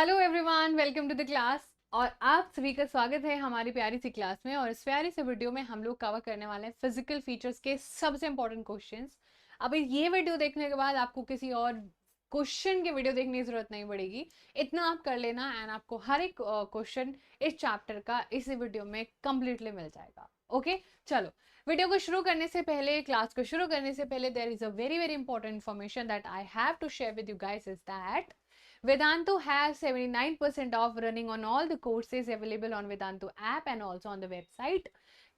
Hello everyone, welcome to the class. और आप सभी का स्वागत है हमारी प्यारी सी क्लास में। और इस प्यारी से वीडियो में हम लोग कवर करने वाले हैं फिजिकल फीचर्स के सबसे इंपॉर्टेंट क्वेश्चंस। अब ये वीडियो देखने के बाद आपको किसी और क्वेश्चन की वीडियो देखने की जरूरत नहीं पड़ेगी। इतना आप कर लेना एंड आपको हर एक क्वेश्चन इस चैप्टर का इसी वीडियो में कंप्लीटली मिल जाएगा। ओके, चलो वीडियो को शुरू करने से पहले, क्लास को शुरू करने से पहले, there is a very very important information that I have to share with you guys is that Vedantu has 79% off running on all the courses available on Vedantu app and also on the website.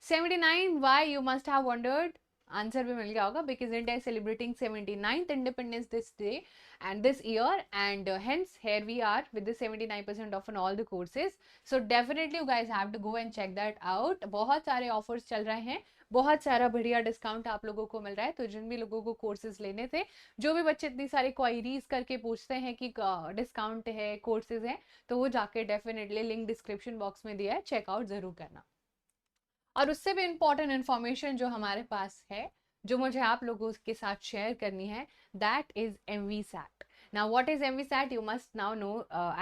79, why you must have wondered? Answer भी मिल गया होगा, because India is celebrating 79th independence this day and this year, and hence here we are with the 79% off on all the courses. So definitely you guys have to go and check that out. बहुत सारे offers चल रहे हैं, बहुत सारा बढ़िया discount आप लोगों को मिल रहा है। तो जिन भी लोगों को कोर्सेज लेने थे, जो भी बच्चे इतनी सारी क्वायरीज करके पूछते हैं कि डिस्काउंट है, कोर्सेज हैं, तो वो जाके डेफिनेटली लिंक डिस्क्रिप्शन बॉक्स में दिया है, चेकआउट जरूर करना। और उससे भी इम्पॉर्टेंट इन्फॉर्मेशन जो हमारे पास है, जो मुझे आप लोगों के साथ शेयर करनी है, that is MVSAT। Now what is MVSAT, you must now know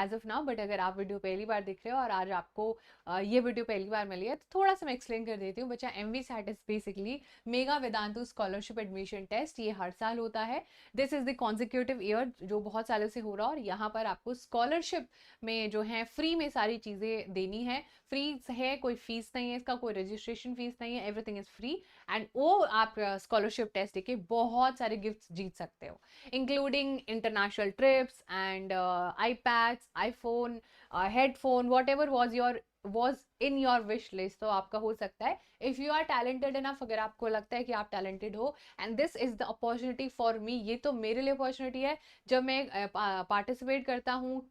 as of now. But अगर आप वीडियो पहली बार देख रहे हो और आज आपको ये वीडियो पहली बार मिली है, तो थोड़ा सा मैं एक्सप्लेन कर देती हूँ बच्चा। MVSAT is basically mega Vedantu scholarship admission test. ये हर साल होता है। This is the consecutive year जो बहुत सालों से हो रहा है, और यहाँ पर आपको स्कॉलरशिप में जो है फ्री में सारी चीज़ें देनी है। फ्री है, कोई फीस नहीं है इसका, कोई रजिस्ट्रेशन फीस नहीं है, एवरीथिंग इज फ्री। एंड वो आप स्कॉलरशिप टेस्ट देके बहुत सारे गिफ्ट्स जीत सकते हो, including international trips and iPads, iPhone, headphone, whatever was in your wish list. तो आपका हो सकता है, if you are talented enough, अगर आपको लगता है कि आप टैलेंटेड हो, and this is the opportunity for me. ये तो मेरे लिए अपॉर्चुनिटी है जब मैं पार्टिसिपेट करता हूँ।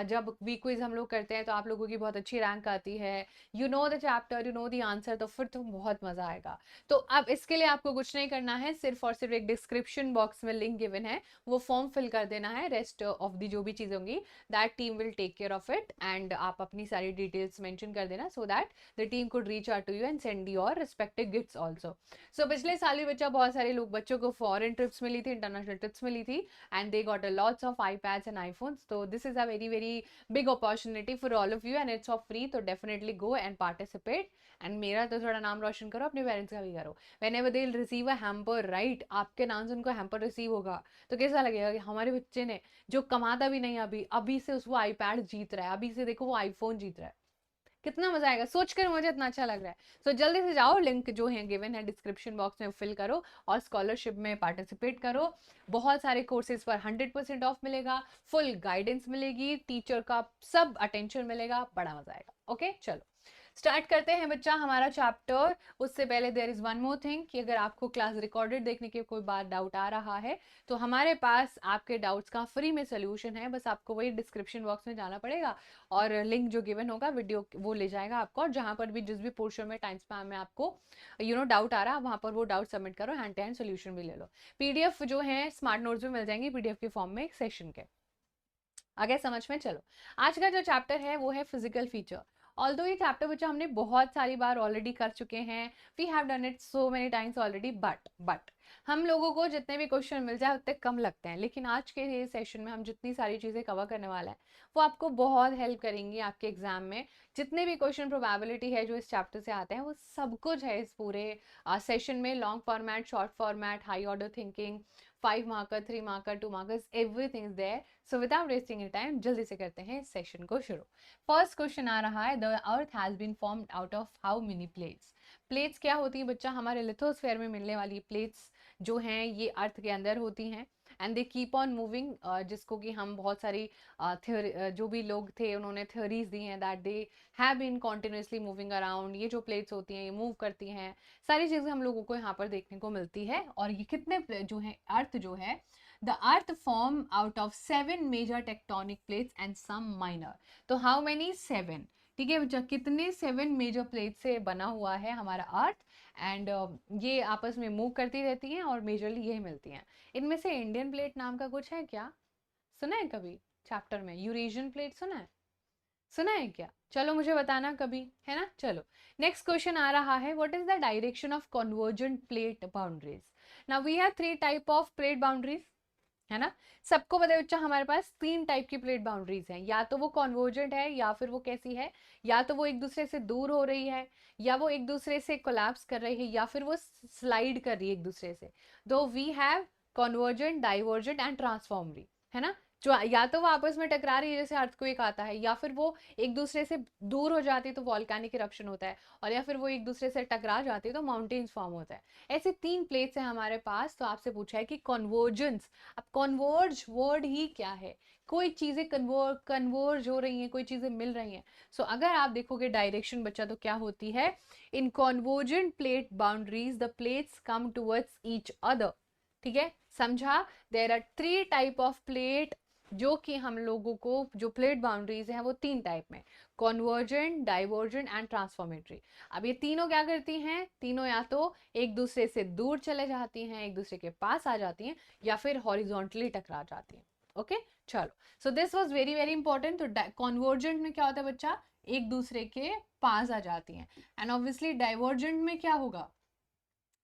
जब वीक क्विज हम लोग करते हैं तो आप लोगों की बहुत अच्छी रैंक आती है, you know the chapter, you know the answer, तो फिर तो बहुत मजा आएगा। तो अब इसके लिए आपको कुछ नहीं करना है, सिर्फ और सिर्फ एक डिस्क्रिप्शन बॉक्स में लिंक गिवन है, वो फॉर्म फिल कर देना है। रेस्ट ऑफ दी जो भी चीज़ें होंगी, that team will take care of it, and आप अपनी सारी डिटेल्स मेंशन कर देना, so that the team could reach out to you and send your respective gifts also. So पिछले साल भी बच्चा, बहुत सारे लोग बच्चों को फॉरेन ट्रिप्स मिली थी, इंटरनेशनल ट्रिप्स मिली थी, and they got a lots of iPads and iPhones. So this is a very very big opportunity for all of you and it's of free. तो definitely go and participate. And मेरा तो थोड़ा नाम रोशन करो, अपने parents का भी करो। Whenever they'll receive a hamper, right? आपके नाम से उनको हैम्पर रिसीव होगा, तो कैसा लगेगा कि हमारे बच्चे ने, जो कमाता भी नहीं अभी, अभी से उसको आईपैड जीत रहा है, अभी से देखो वो आईफोन जीत रहा है। कितना मजा आएगा, सोचकर मुझे इतना अच्छा लग रहा है। सो जल्दी से जाओ, लिंक जो है गिवन है डिस्क्रिप्शन बॉक्स में, फिल करो और स्कॉलरशिप में पार्टिसिपेट करो। बहुत सारे कोर्सेज पर 100% ऑफ मिलेगा, फुल गाइडेंस मिलेगी, टीचर का सब अटेंशन मिलेगा, बड़ा मजा आएगा। ओके, चलो स्टार्ट करते हैं बच्चा हमारा चैप्टर। उससे पहले there is one more thing, कि अगर आपको क्लास रिकॉर्डेड देखने के कोई बात डाउट आ रहा है, तो हमारे पास आपके डाउट्स का फ्री में सोल्यूशन है। बस आपको वही डिस्क्रिप्शन बॉक्स में जाना पड़ेगा और लिंक जो गिवन होगा वीडियो, वो ले जाएगा आपको। और जहां पर भी जिस भी पोर्शन में टाइम स्पैन में आपको डाउट आ रहा है, वहां पर वो डाउट सबमिट करो, हैंड टू हैंड सोल्यूशन भी ले लो। पीडीएफ जो है स्मार्ट नोट्स भी मिल जाएंगी पीडीएफ के फॉर्म में एक सेशन के। आगे समझ में, चलो आज का जो चैप्टर है वो है फिजिकल फीचर। ऑल्दो ये चैप्टर बच्चा हमने बहुत सारी बार ऑलरेडी कर चुके हैं, we have done it so many times already, but हम लोगों को जितने भी क्वेश्चन मिल जाए उतने कम लगते हैं। लेकिन आज के ये सेशन में हम जितनी सारी चीज़ें कवर करने वाला है, वो आपको बहुत हेल्प करेंगी आपके एग्जाम में। जितने भी क्वेश्चन प्रोबेबिलिटी है जो इस चैप्टर से आते हैं, वो सब कुछ है इस पूरे सेशन में। Long format, short format, high order thinking, 5 marker, 3 marker, 2 markers, everything is there. So without wasting your time, जल्दी से करते हैं इस सेशन को शुरू। फर्स्ट क्वेश्चन आ रहा है, the earth has been formed out of how many plates. Plates क्या होती है बच्चा? हमारे लिथोस्फेयर में मिलने वाली प्लेट्स जो हैं, ये अर्थ के अंदर होती हैं, and they keep on moving, जिसको कि हम बहुत सारी जो भी लोग थे उन्होंने थ्योरीज दी हैं that they have been continuously moving around. ये जो प्लेट्स होती हैं ये मूव करती हैं, सारी चीज़ें हम लोगों को यहाँ पर देखने को मिलती है। और ये कितने जो है, अर्थ जो है, the earth form out of 7 major tectonic plates and some minor. तो हाउ मेनी? 7। ठीक है बच्चा, कितने 7 मेजर प्लेट से बना हुआ है हमारा अर्थ, एंड ये आपस में मूव करती रहती हैं और मेजरली यही मिलती हैं। इनमें से इंडियन प्लेट नाम का कुछ है क्या? सुना है कभी चैप्टर में? यूरेशियन प्लेट सुना है? सुना है क्या? चलो मुझे बताना कभी, है ना। चलो नेक्स्ट क्वेश्चन आ रहा है, what is the direction of convergent plate boundaries? Now we have 3 type of plate boundaries. है ना। सबको पता है बच्चा हमारे पास तीन टाइप की प्लेट बाउंड्रीज हैं, या तो वो कॉन्वर्जेंट है, या फिर वो कैसी है, या तो वो एक दूसरे से दूर हो रही है, या वो एक दूसरे से कोलैप्स कर रही है, या फिर वो स्लाइड कर रही है एक दूसरे से। Though we have convergent, divergent and transformary, है ना। जो या तो वो आपस में टकरा रही है जैसे अर्थक्वेक आता है, या फिर वो एक दूसरे से दूर हो जाती है तो वॉल्केनिक इरप्शन होता है, और या फिर वो एक दूसरे से टकरा जाती है तो माउंटेन्स फॉर्म होता है। ऐसे तीन प्लेट्स हैं हमारे पास। तो आपसे पूछा है कि कन्वर्जेंस, अब कन्वर्ज वर्ड ही क्या है, कोई चीजें कन्वर्ज हो रही हैं, कोई चीजें मिल रही हैं। सो अगर आप देखोगे डायरेक्शन बच्चा तो क्या होती है, in convergent plate boundaries the plates come towards each other. ठीक है, समझा। There are three type of plate, जो कि हम लोगों को जो प्लेट बाउंड्रीज हैं वो तीन टाइप में, कॉन्वर्जेंट, डाइवर्जेंट एंड ट्रांसफॉर्मेटरी। अब ये तीनों क्या करती हैं, तीनों या तो एक दूसरे से दूर चले जाती हैं, एक दूसरे के पास आ जाती हैं, या फिर हॉरिजॉन्टली टकरा जाती हैं। ओके, चलो। सो this was very very important. तो कॉन्वर्जेंट में क्या होता है बच्चा, एक दूसरे के पास आ जाती हैं। एंड ऑब्वियसली डाइवर्जेंट में क्या होगा,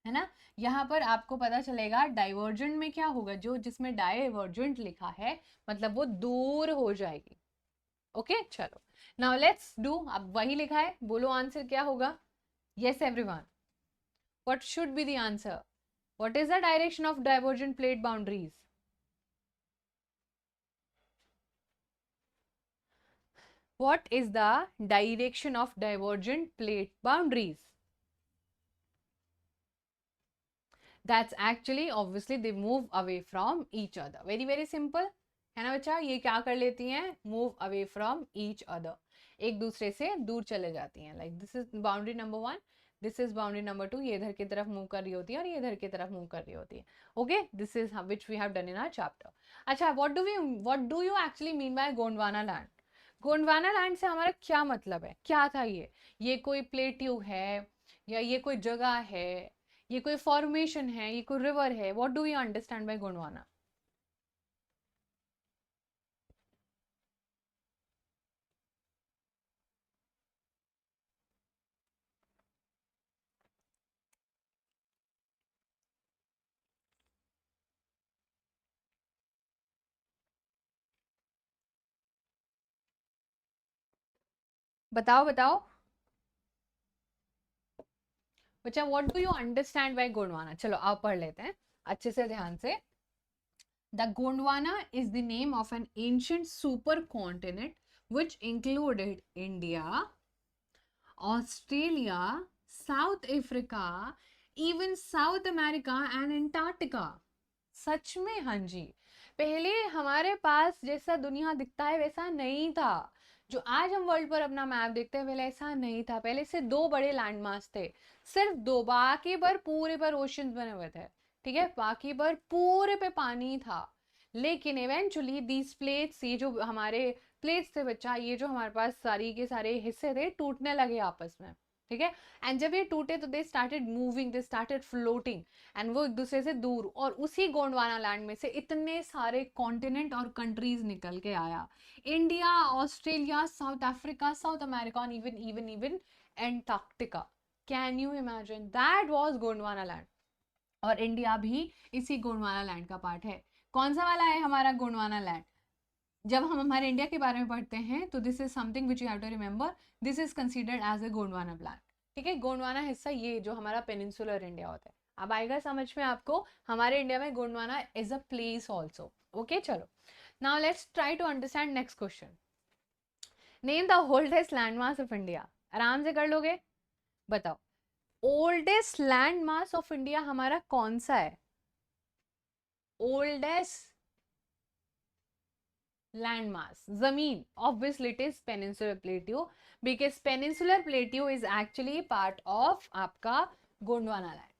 है ना, यहाँ पर आपको पता चलेगा डाइवर्जेंट में क्या होगा, जो जिसमें डाइवर्जेंट लिखा है मतलब वो दूर हो जाएगी। ओके, चलो। नाउ लेट्स डू, अब वही लिखा है, बोलो आंसर क्या होगा। Yes everyone, what should be the answer, what is the direction of divergent plate boundaries. What is the direction of divergent plate boundaries? That's actually obviously they move away from each other. Very very simple, है ना बच्चा। ये क्या कर लेती हैं, move away from each other, एक दूसरे से दूर चले जाती हैं। Like this is boundary number one, this is boundary number two, ये इधर की तरफ मूव कर रही होती है और ये इधर की तरफ मूव कर रही होती है। Okay, this is which we have done in our chapter. अच्छा, what do you actually mean by Gondwana land. Gondwana land से हमारा क्या मतलब है, क्या था ये कोई प्लेट्यू है, या ये कोई जगह है, ये कोई फॉर्मेशन है, ये कोई रिवर है, what do you understand by Gondwana. बताओ बताओ बच्चा, what do you understand by Gondwana. चलो आप पढ़ लेते हैं अच्छे से ध्यान से। The Gondwana is the name of N ancient super continent which included India, Australia, South Africa, even South America and Antarctica। सच में, हाँ जी। पहले हमारे पास जैसा दुनिया दिखता है वैसा नहीं था। जो आज हम वर्ल्ड पर अपना मैप देखते हैं पहले ऐसा नहीं था। पहले से दो बड़े लैंडमास थे, सिर्फ दो, बाकी पर पूरे पर ओशन बने हुए थे। ठीक है, बाकी पर पूरे पे पानी था। लेकिन इवेंचुअली दीज प्लेट्स, ये जो हमारे प्लेट्स थे बच्चा, ये जो हमारे पास सारी के सारे हिस्से थे टूटने लगे आपस में। ठीक है, एंड जब ये टूटे तो they started moving, they started floating, and वो एक दूसरे से दूर, और उसी गोंडवाना लैंड में से इतने सारे कॉन्टिनेंट और कंट्रीज निकल के आया। India, Australia, south Africa, south America, even even even Antarctica. Can you imagine, that was Gondwana land. और इंडिया भी इसी गोंडवाना लैंड का पार्ट है। कौन सा वाला है हमारा गोंडवाना लैंड। जब हम हमारे इंडिया के बारे में पढ़ते हैं तो this is something which you have to remember, this is considered as a Gondwana land. ठीक है, गोंडवाना हिस्सा ये जो हमारा पेनिनसुलर इंडिया होता है। अब आएगा समझ में आपको, हमारे इंडिया में Gondwana is a place also. Okay, चलो। Now let's try to understand next question. Name the oldest landmass of India. आराम से कर लोगे, बताओ। ओल्डेस्ट लैंडमास ऑफ इंडिया हमारा कौन सा है, oldest landmass, zameen, obviously it is peninsular plateau, because peninsular plateau is actually part of आपका गोंडवाना लैंड।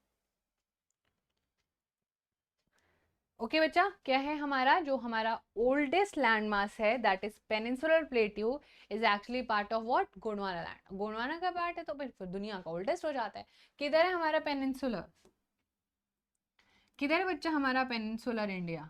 ओके बच्चा, क्या है हमारा जो हमारा ओल्डेस्ट लैंडमास है, that is peninsular plateau, is actually part of what, Gondwana land. Gondwana का पार्ट है तो फिर दुनिया का ओल्डेस्ट हो जाता है। किधर है हमारा पेनिनसुलर, किधर है बच्चा हमारा peninsular India.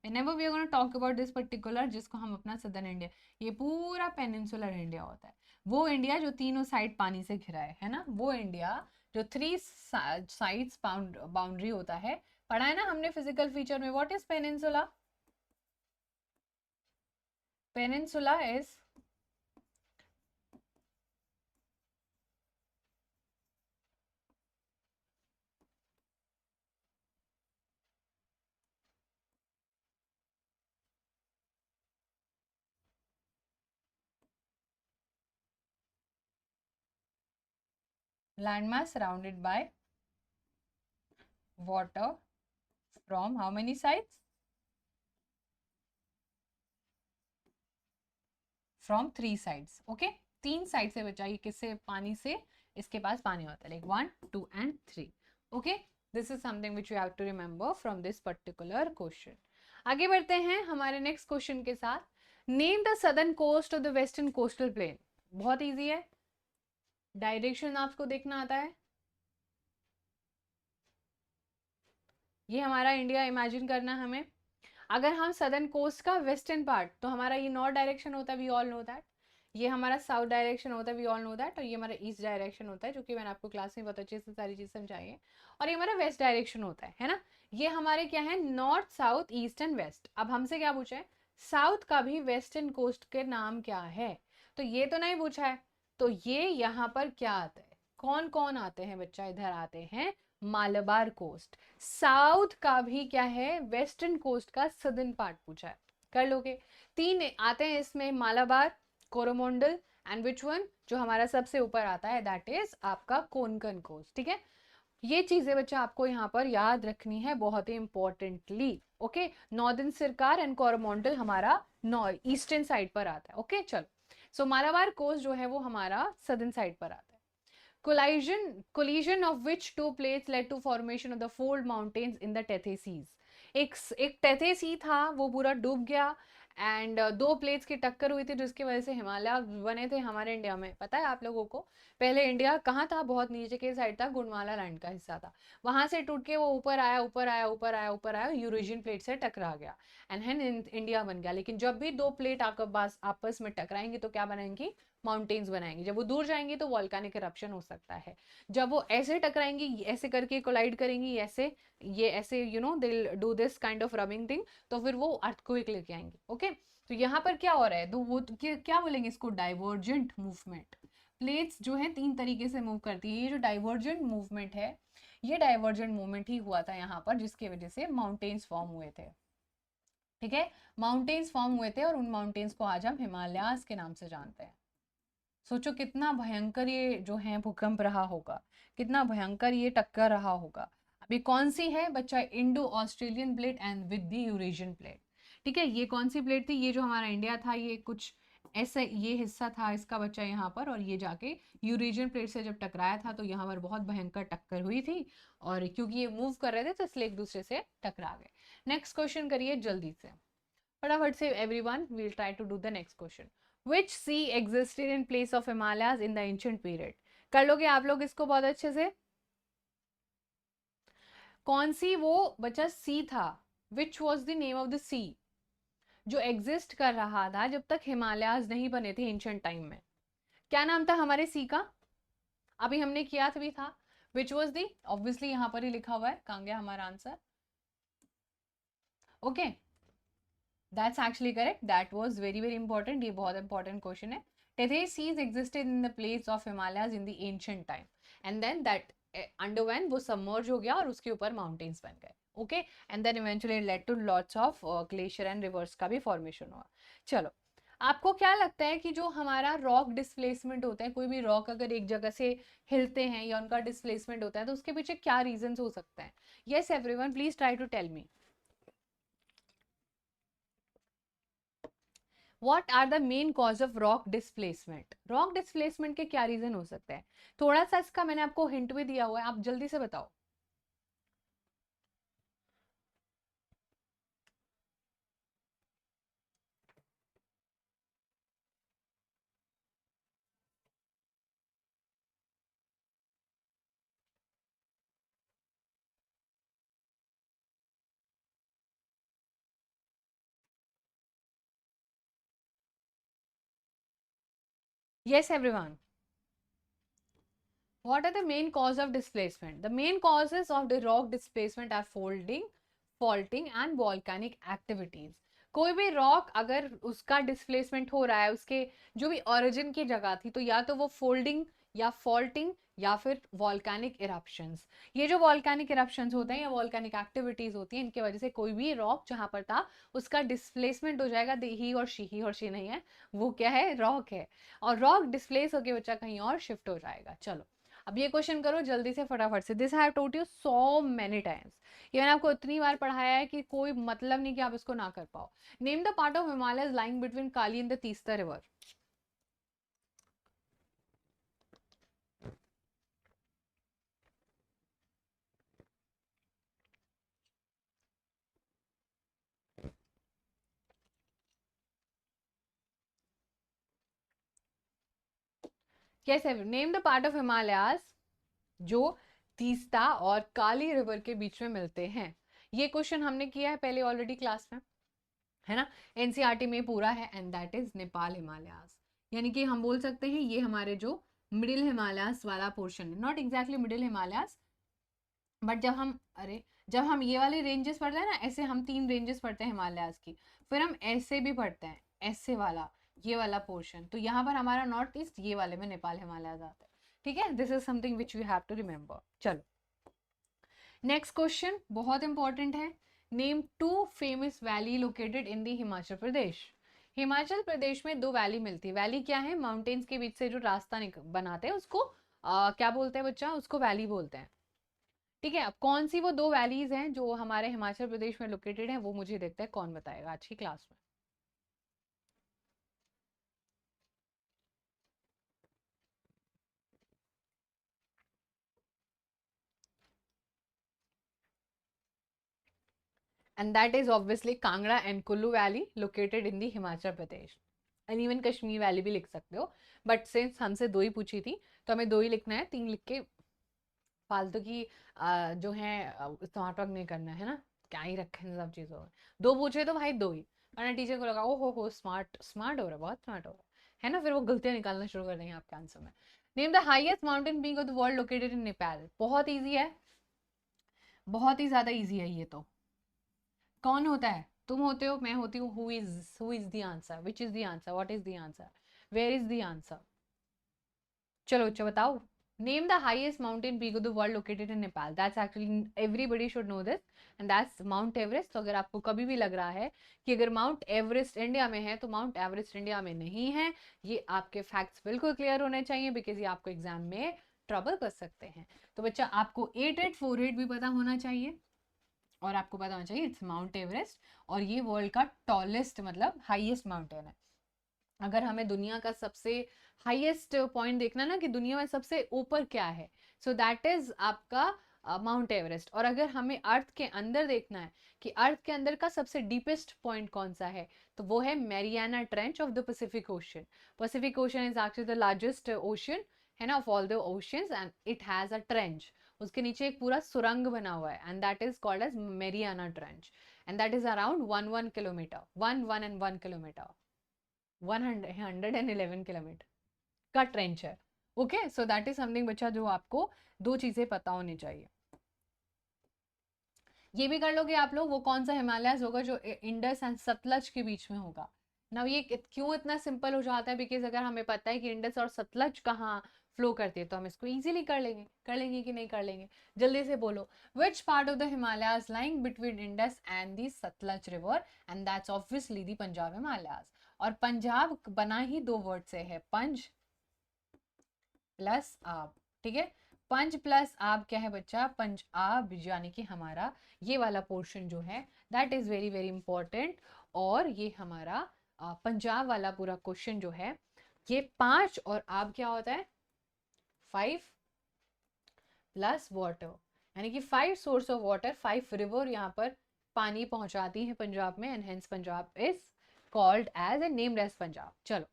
whenever we are going to talk about this particular, जिसको हम अपना सदर्न इंडिया, ये पूरा पेनिनसुलर इंडिया होता है। वो इंडिया जो तीनों साइड पानी से घिरा है ना, वो इंडिया जो थ्री साइड्स बाउंड्री होता है, पढ़ा है ना हमने फिजिकल फीचर में. What is peninsula? Peninsula is landmass surrounded by water from how many sides? From 3 sides. Okay, 3 side से बचा. ये किससे? पानी से. इसके पास पानी होता है. Like 1, 2 and 3. Okay, this is something which you have to remember from this particular question. आगे बढ़ते हैं हमारे नेक्स्ट क्वेश्चन के साथ. Name the southern coast of the western coastal plain. बहुत इजी है. डायरेक्शन आपको देखना आता है. ये हमारा इंडिया इमेजिन करना हमें. अगर हम सदर्न कोस्ट का वेस्टर्न पार्ट, तो हमारा ये नॉर्थ डायरेक्शन होता है, वी ऑल नो दैट. ये हमारा साउथ डायरेक्शन होता है, वी ऑल नो दैट. और ये हमारा ईस्ट डायरेक्शन होता है, जो कि मैंने आपको क्लास में बहुत अच्छे से सारी चीज़ समझाई है. और ये हमारा वेस्ट डायरेक्शन होता है ना. ये हमारे क्या है? North, south, east and west. अब हमसे क्या पूछा है? साउथ का भी वेस्टर्न कोस्ट के नाम क्या है? तो ये तो नहीं पूछा है. तो ये यहाँ पर क्या आता है? कौन कौन आते हैं बच्चा? इधर आते हैं मालाबार कोस्ट. साउथ का भी क्या है? वेस्टर्न कोस्ट का सदर्न पार्ट पूछा है. कर लोगे. 3 आते हैं इसमें, Malabar, Coromandel and which one? जो हमारा सबसे ऊपर आता है दैट इज आपका कोंकण कोस्ट. ठीक है. ये चीजें बच्चा आपको यहाँ पर याद रखनी है बहुत ही importantly. Okay, northern Circars and Coromandel हमारा ईस्टर्न साइड पर आता है. ओके, चलो. सो मालाबार कोस्ट जो है वो हमारा सदर्न साइड पर आता है. Collision of which two plates led to formation of the fold mountains in the Tethys Seas. एक टेथे सी था, वो पूरा डूब गया. एंड 2 प्लेट्स की टक्कर हुई थी, जिसकी वजह से हिमालय बने थे हमारे इंडिया में. पता है आप लोगों को? पहले इंडिया कहाँ था? बहुत नीचे के साइड था, गुणमाला लैंड का हिस्सा था. वहां से टूट के वो ऊपर आया, ऊपर आया, ऊपर आया, ऊपर आया, यूरेशियन प्लेट से टकरा गया. एंड हेन इंडिया बन गया. लेकिन जब भी 2 प्लेट आपस में टकराएंगी तो क्या बनेंगी? माउंटेन्स बनाएंगे. जब वो दूर जाएंगी तो वॉल्केनिक इरप्शन हो सकता है. जब वो ऐसे टकराएंगी, ऐसे करके कोलाइड करेंगी, ऐसे, ये ऐसे, they do this kind of rubbing thing, तो फिर वो अर्थक्वेक लेके आएंगे. ओके, तो यहाँ पर क्या हो रहा है? तो वो क्या बोलेंगे इसको? Divergent movement. प्लेट्स जो है 3 तरीके से मूव करती है. ये जो डाइवर्जेंट मूवमेंट है, ये डाइवर्जेंट मूवमेंट ही हुआ था यहाँ पर, जिसकी वजह से माउंटेन्स फॉर्म हुए थे. ठीक है, माउंटेन्स फॉर्म हुए थे, और उन माउंटेन्स को आज हम हिमालयाज के नाम से जानते हैं. सोचो कितना भयंकर ये जो है भूकंप रहा होगा, कितना भयंकर ये टक्कर रहा होगा. अभी कौन सी है बच्चा? Indo Australian plate and with the Eurasian plate. ठीक है, ये कौन सी प्लेट थी? ये जो हमारा इंडिया था, ये कुछ ऐसा ये हिस्सा था इसका बच्चा यहाँ पर, और ये जाके यूरेशियन प्लेट से जब टकराया था तो यहाँ पर बहुत भयंकर टक्कर हुई थी. और क्योंकि ये मूव कर रहे थे तो इसलिए एक दूसरे से टकरा गए. नेक्स्ट क्वेश्चन करिए जल्दी से, फटाफट से. Everyone will try to do the next question. Which sea existed in place of Himalayas in the ancient period? कर लोगे आप लोग इसको बहुत अच्छे से. कौन सी वो बच्चा सी था? Which was the name of the sea जो एग्जिस्ट कर रहा था जब तक हिमालयाज नहीं बने थे एंशियंट टाइम में? क्या नाम था हमारे सी का? अभी हमने किया था भी था. Which was the, ऑब्वियसली यहाँ पर ही लिखा हुआ है. कहाँ गया हमारा answer? Okay, that's actually correct. That was very very important. ये बहुत इंपॉर्टेंट क्वेश्चन है. Tethys seas existed in the place of Himalayas in the ancient time, and then that underwent, वो submerge हो गया और उसके ऊपर mountains बन गए. Okay, and then eventually led to lots of glacier and rivers का भी formation हुआ. चलो, आपको क्या लगता है कि जो हमारा रॉक डिस्प्लेसमेंट होता है, कोई भी रॉक अगर एक जगह से हिलते हैं या उनका डिस्प्लेसमेंट होता है, तो उसके पीछे क्या रीजंस हो सकते हैं? Yes everyone, please try to tell me. What are the main cause of rock displacement? Rock displacement के क्या रीजन हो सकते हैं? थोड़ा सा इसका मैंने आपको हिंट भी दिया हुआ है, आप जल्दी से बताओ. Yes everyone, What are the main cause of displacement? The main causes of the rock displacement are folding, faulting and volcanic activities. कोई भी रॉक अगर उसका डिस्प्लेसमेंट हो रहा है उसके जो भी ओरिजिन की जगह थी, तो या तो वो फोल्डिंग या फॉल्टिंग या फिर वॉल्केनिक इरप्शंस। ये जो वॉल्केनिक इरप्शंस होते हैं या वॉल्केनिक एक्टिविटीज होती हैं, इनकी वजह से कोई भी रॉक जहां पर था उसका डिस्प्लेसमेंट हो जाएगा। ही और शी नहीं है, वो क्या है, रॉक है। और रॉक डिस्प्लेस होकर बच्चा कहीं और शिफ्ट हो जाएगा। चलो अब ये क्वेश्चन करो जल्दी से फटाफट से। This I have told you so many times, ये मैंने आपको इतनी बार पढ़ाया है कि कोई मतलब नहीं कि आप इसको ना कर पाओ। Name the part of Himalaya lying between Kali and the Teesta river. कैसे? Name the part of Himalayas जो तीस्ता और काली रिवर के बीच में मिलते हैं। ये क्वेश्चन हमने किया है पहले ऑलरेडी क्लास में, है ना, एनसीईआरटी में पूरा है। And that is Nepal Himalayas. यानी कि हम बोल सकते हैं ये हमारे जो मिडिल हिमालयाज वाला पोर्शन है, not exactly middle Himalayas, but जब हम ये वाले रेंजेस पढ़ते हैं ना, ऐसे हम 3 रेंजेस पढ़ते हैं हिमालयाज की, फिर हम ऐसे भी पढ़ते हैं, ऐसे वाला, ये वाला पोर्शन, तो यहाँ पर हमारा नॉर्थ ईस्ट ये वाले में नेपाल हिमालयाज आता है। ठीक है, this is something which you have to remember. चलो नेक्स्ट क्वेश्चन बहुत इंपॉर्टेंट है। Name 2 famous valley located in the Himachal Pradesh. Himachal Pradesh में 2 वैली मिलती है। वैली क्या है? माउंटेन्स के बीच से जो रास्ता बनाते हैं उसको क्या बोलते हैं बच्चा? उसको वैली बोलते हैं। ठीक है, अब कौन सी वो 2 वैलीज हैं जो हमारे हिमाचल प्रदेश में लोकेटेड है, वो मुझे देखते हैं कौन बताएगा आज की क्लास में। And that is obviously Kangra and Kullu valley located in the Himachal Pradesh. And even Kashmir valley भी लिख सकते हो, बट सिंस हमसे 2 ही पूछी थी तो हमें 2 ही लिखना है, 3 लिख के फालतू की जो है स्मार्ट वर्क नहीं करना है ना। क्या ही रखे इन सब चीज़ों में। 2 पूछे तो भाई 2 ही, वरना टीचर को लगा ओ हो स्मार्ट स्मार्ट हो रहा है, बहुत स्मार्ट हो रहा है ना, फिर वो गलतियां निकालना शुरू कर देंगे आपके आंसर में। Name the highest mountain peak of the world located in Nepal. बहुत ईजी है, बहुत ही ज्यादा ईजी है ये तो। कौन होता है? तुम होते हो, मैं होती हूँ। Who is the answer? Which is the answer? What is the answer? Where is the answer? चलो अच्छा बताओ। Name the highest mountain peak of the world located in Nepal. That's actually everybody should know this, and that's Mount Everest. तो अगर आपको कभी भी लग रहा है कि अगर माउंट एवरेस्ट इंडिया में है तो माउंट एवरेस्ट इंडिया में नहीं है, ये आपके फैक्ट्स बिल्कुल क्लियर होने चाहिए, बिकॉज ये आपको एग्जाम में ट्रबल कर सकते हैं। तो बच्चा आपको 8848 भी पता होना चाहिए, और आपको पता होना चाहिए इट्स माउंट एवरेस्ट, और ये वर्ल्ड का टॉलेस्ट मतलब हाईएस्ट माउंटेन है। अगर हमें दुनिया का सबसे हाईएस्ट पॉइंट देखना ना कि दुनिया में सबसे ऊपर क्या है, सो दैट इज आपका माउंट एवरेस्ट। और अगर हमें अर्थ के अंदर देखना है कि अर्थ के अंदर का सबसे डीपेस्ट पॉइंट कौन सा है, तो वो है Mariana trench of the Pacific Ocean. Pacific Ocean is actually the largest ocean, है ना, of all the oceans, and it has a trench. उसके नीचे एक पूरा सुरंग बना हुआ है, and that is called as Mariana trench, and that is around 1 kilometre, 1 kilometre, 111 kilometre का ट्रेंच है। Okay, so that is something बच्चा जो आपको 2 चीजें पता होनी चाहिए। ये भी कर लोगे आप लोग। वो कौन सा हिमालयस होगा जो इंडस एंड सतलज के बीच में होगा? ना ये क्यों इतना सिंपल हो जाता है? बिकॉज अगर हमें पता है कि इंडस और सतलज कहाँ फ्लो करती है तो हम इसको इजीली कर लेंगे कि नहीं कर लेंगे? जल्दी से बोलो। Which part of the Himalayas lying between Indus and the Sutlej river? And that's obviously the Punjab Himalayas. और पंजाब बना ही 2 वर्ड से है, पंज प्लस आब। ठीक है, पंज प्लस आब क्या है बच्चा? पंजाब, यानी कि हमारा ये वाला पोर्शन जो है that is very very important. और ये हमारा पंजाब वाला पूरा क्वेश्चन जो है, ये 5 और आब क्या होता है? 5 प्लस वाटर, यानी कि 5 सोर्स ऑफ वाटर, 5 रिवर यहाँ पर पानी पहुंचाती है पंजाब में, and hence Punjab is called as a named as Punjab. चलो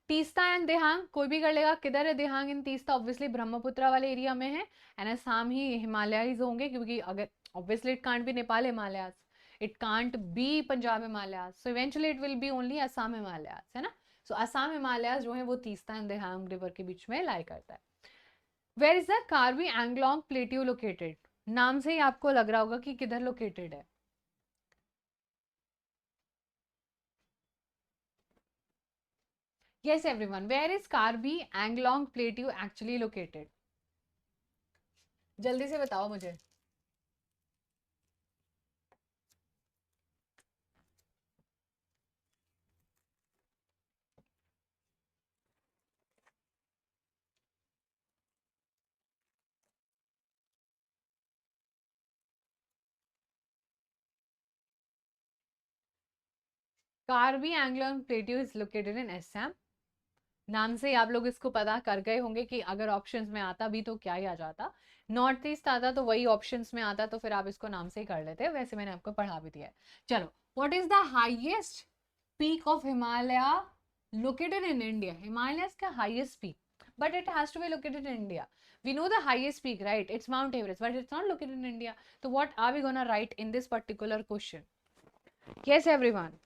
तीस्ता एंड दिहांग कोई भी कर लेगा। किधर है दिहांग इन तीस्ता? ऑब्वियसली ब्रह्मपुत्र वाले एरिया में है, एंड असम ही हिमालयाज होंगे, क्योंकि अगर obviously it can't be Nepal Himalayas, it can't be Punjab Himalayas, so eventually it will be only Assam Himalayas, है ना। सो असम हिमालयाज जो है वो तीस्ता एंड दिहांग रिवर के बीच में लाई करता है। Where is the Karbi Anglong plateau located? नाम से ही आपको लग रहा होगा कि किधर लोकेटेड है. Yes, everyone. Where is Karbi Anglong Plateau actually located? जल्दी से बताओ मुझे. Karbi Anglong plateau is located in Assam. नाम से ही आप लोग इसको पता कर गए होंगे कि अगर ऑप्शंस में आता भी तो क्या ही आ जाता. नॉर्थ ईस्ट आता तो वही ऑप्शंस में आता, तो फिर आप इसको नाम से ही कर लेते. वैसे मैंने आपको पढ़ा भी दिया है. चलो, what is the highest peak of Himalaya located in India? Himalayas का highest peak, but it has to be located in India. We know the highest peak, right? It's Mount Everest, but it's not located in India. So what are we gonna write in this particular question? Yes, everyone.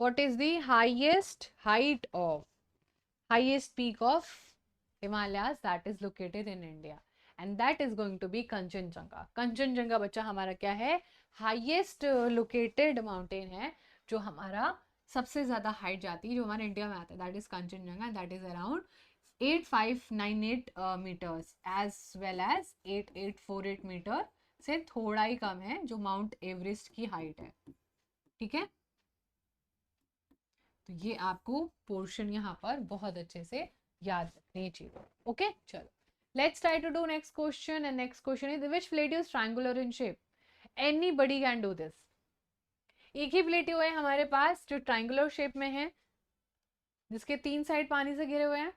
What is the highest height of highest peak of Himalayas that is located in India? And that is going to be Kanchenjunga. Kanchenjunga बच्चा हमारा क्या है? Highest located mountain है, जो हमारा सबसे ज्यादा height जाती है, जो हमारे इंडिया में आता है. That is Kanchenjunga. That is around 8598 meters, as well as 8848 metre से थोड़ा ही कम है, जो माउंट एवरेस्ट की हाइट है. ठीक है, तो ये आपको पोर्शन यहाँ पर बहुत अच्छे से याद रखनी चाहिए. ओके, चलो, let's try to do next question. And next question is which plateau is triangular in shape? Anybody can do this. एक ही प्लेट्यू है हमारे पास जो ट्रायंगुलर शेप में है, जिसके 3 साइड पानी से घिरे हुए हैं.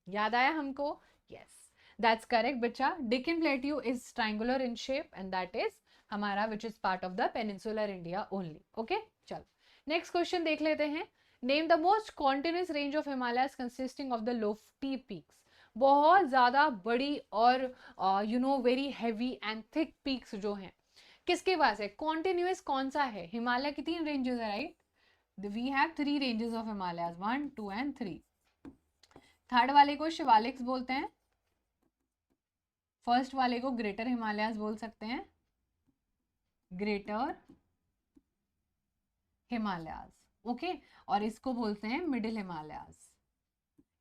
याद आया हमको? यस, दैट्स करेक्ट बच्चा. Deccan plateau is triangular in shape and that is हमारा which is part of the peninsular India only. Okay, चलो, नेक्स्ट क्वेश्चन देख लेते हैं. Name the most continuous range of Himalayas consisting of the lofty peaks. बहुत ज्यादा बड़ी और you know very heavy and thick peaks जो हैं, किसके पास है? कॉन्टिन्यूस कौन सा है? हिमालय की 3 रेंजेस है, right? We have 3 ranges of Himalayas, 1 2 एंड 3. थर्ड वाले को शिवालिक्स बोलते हैं. फर्स्ट वाले को ग्रेटर हिमालयस बोल सकते हैं, ग्रेटर हिमालयस. ओके, और इसको बोलते हैं मिडिल हिमालयस,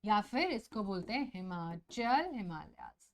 या फिर इसको बोलते हैं हिमाचल हिमालयस.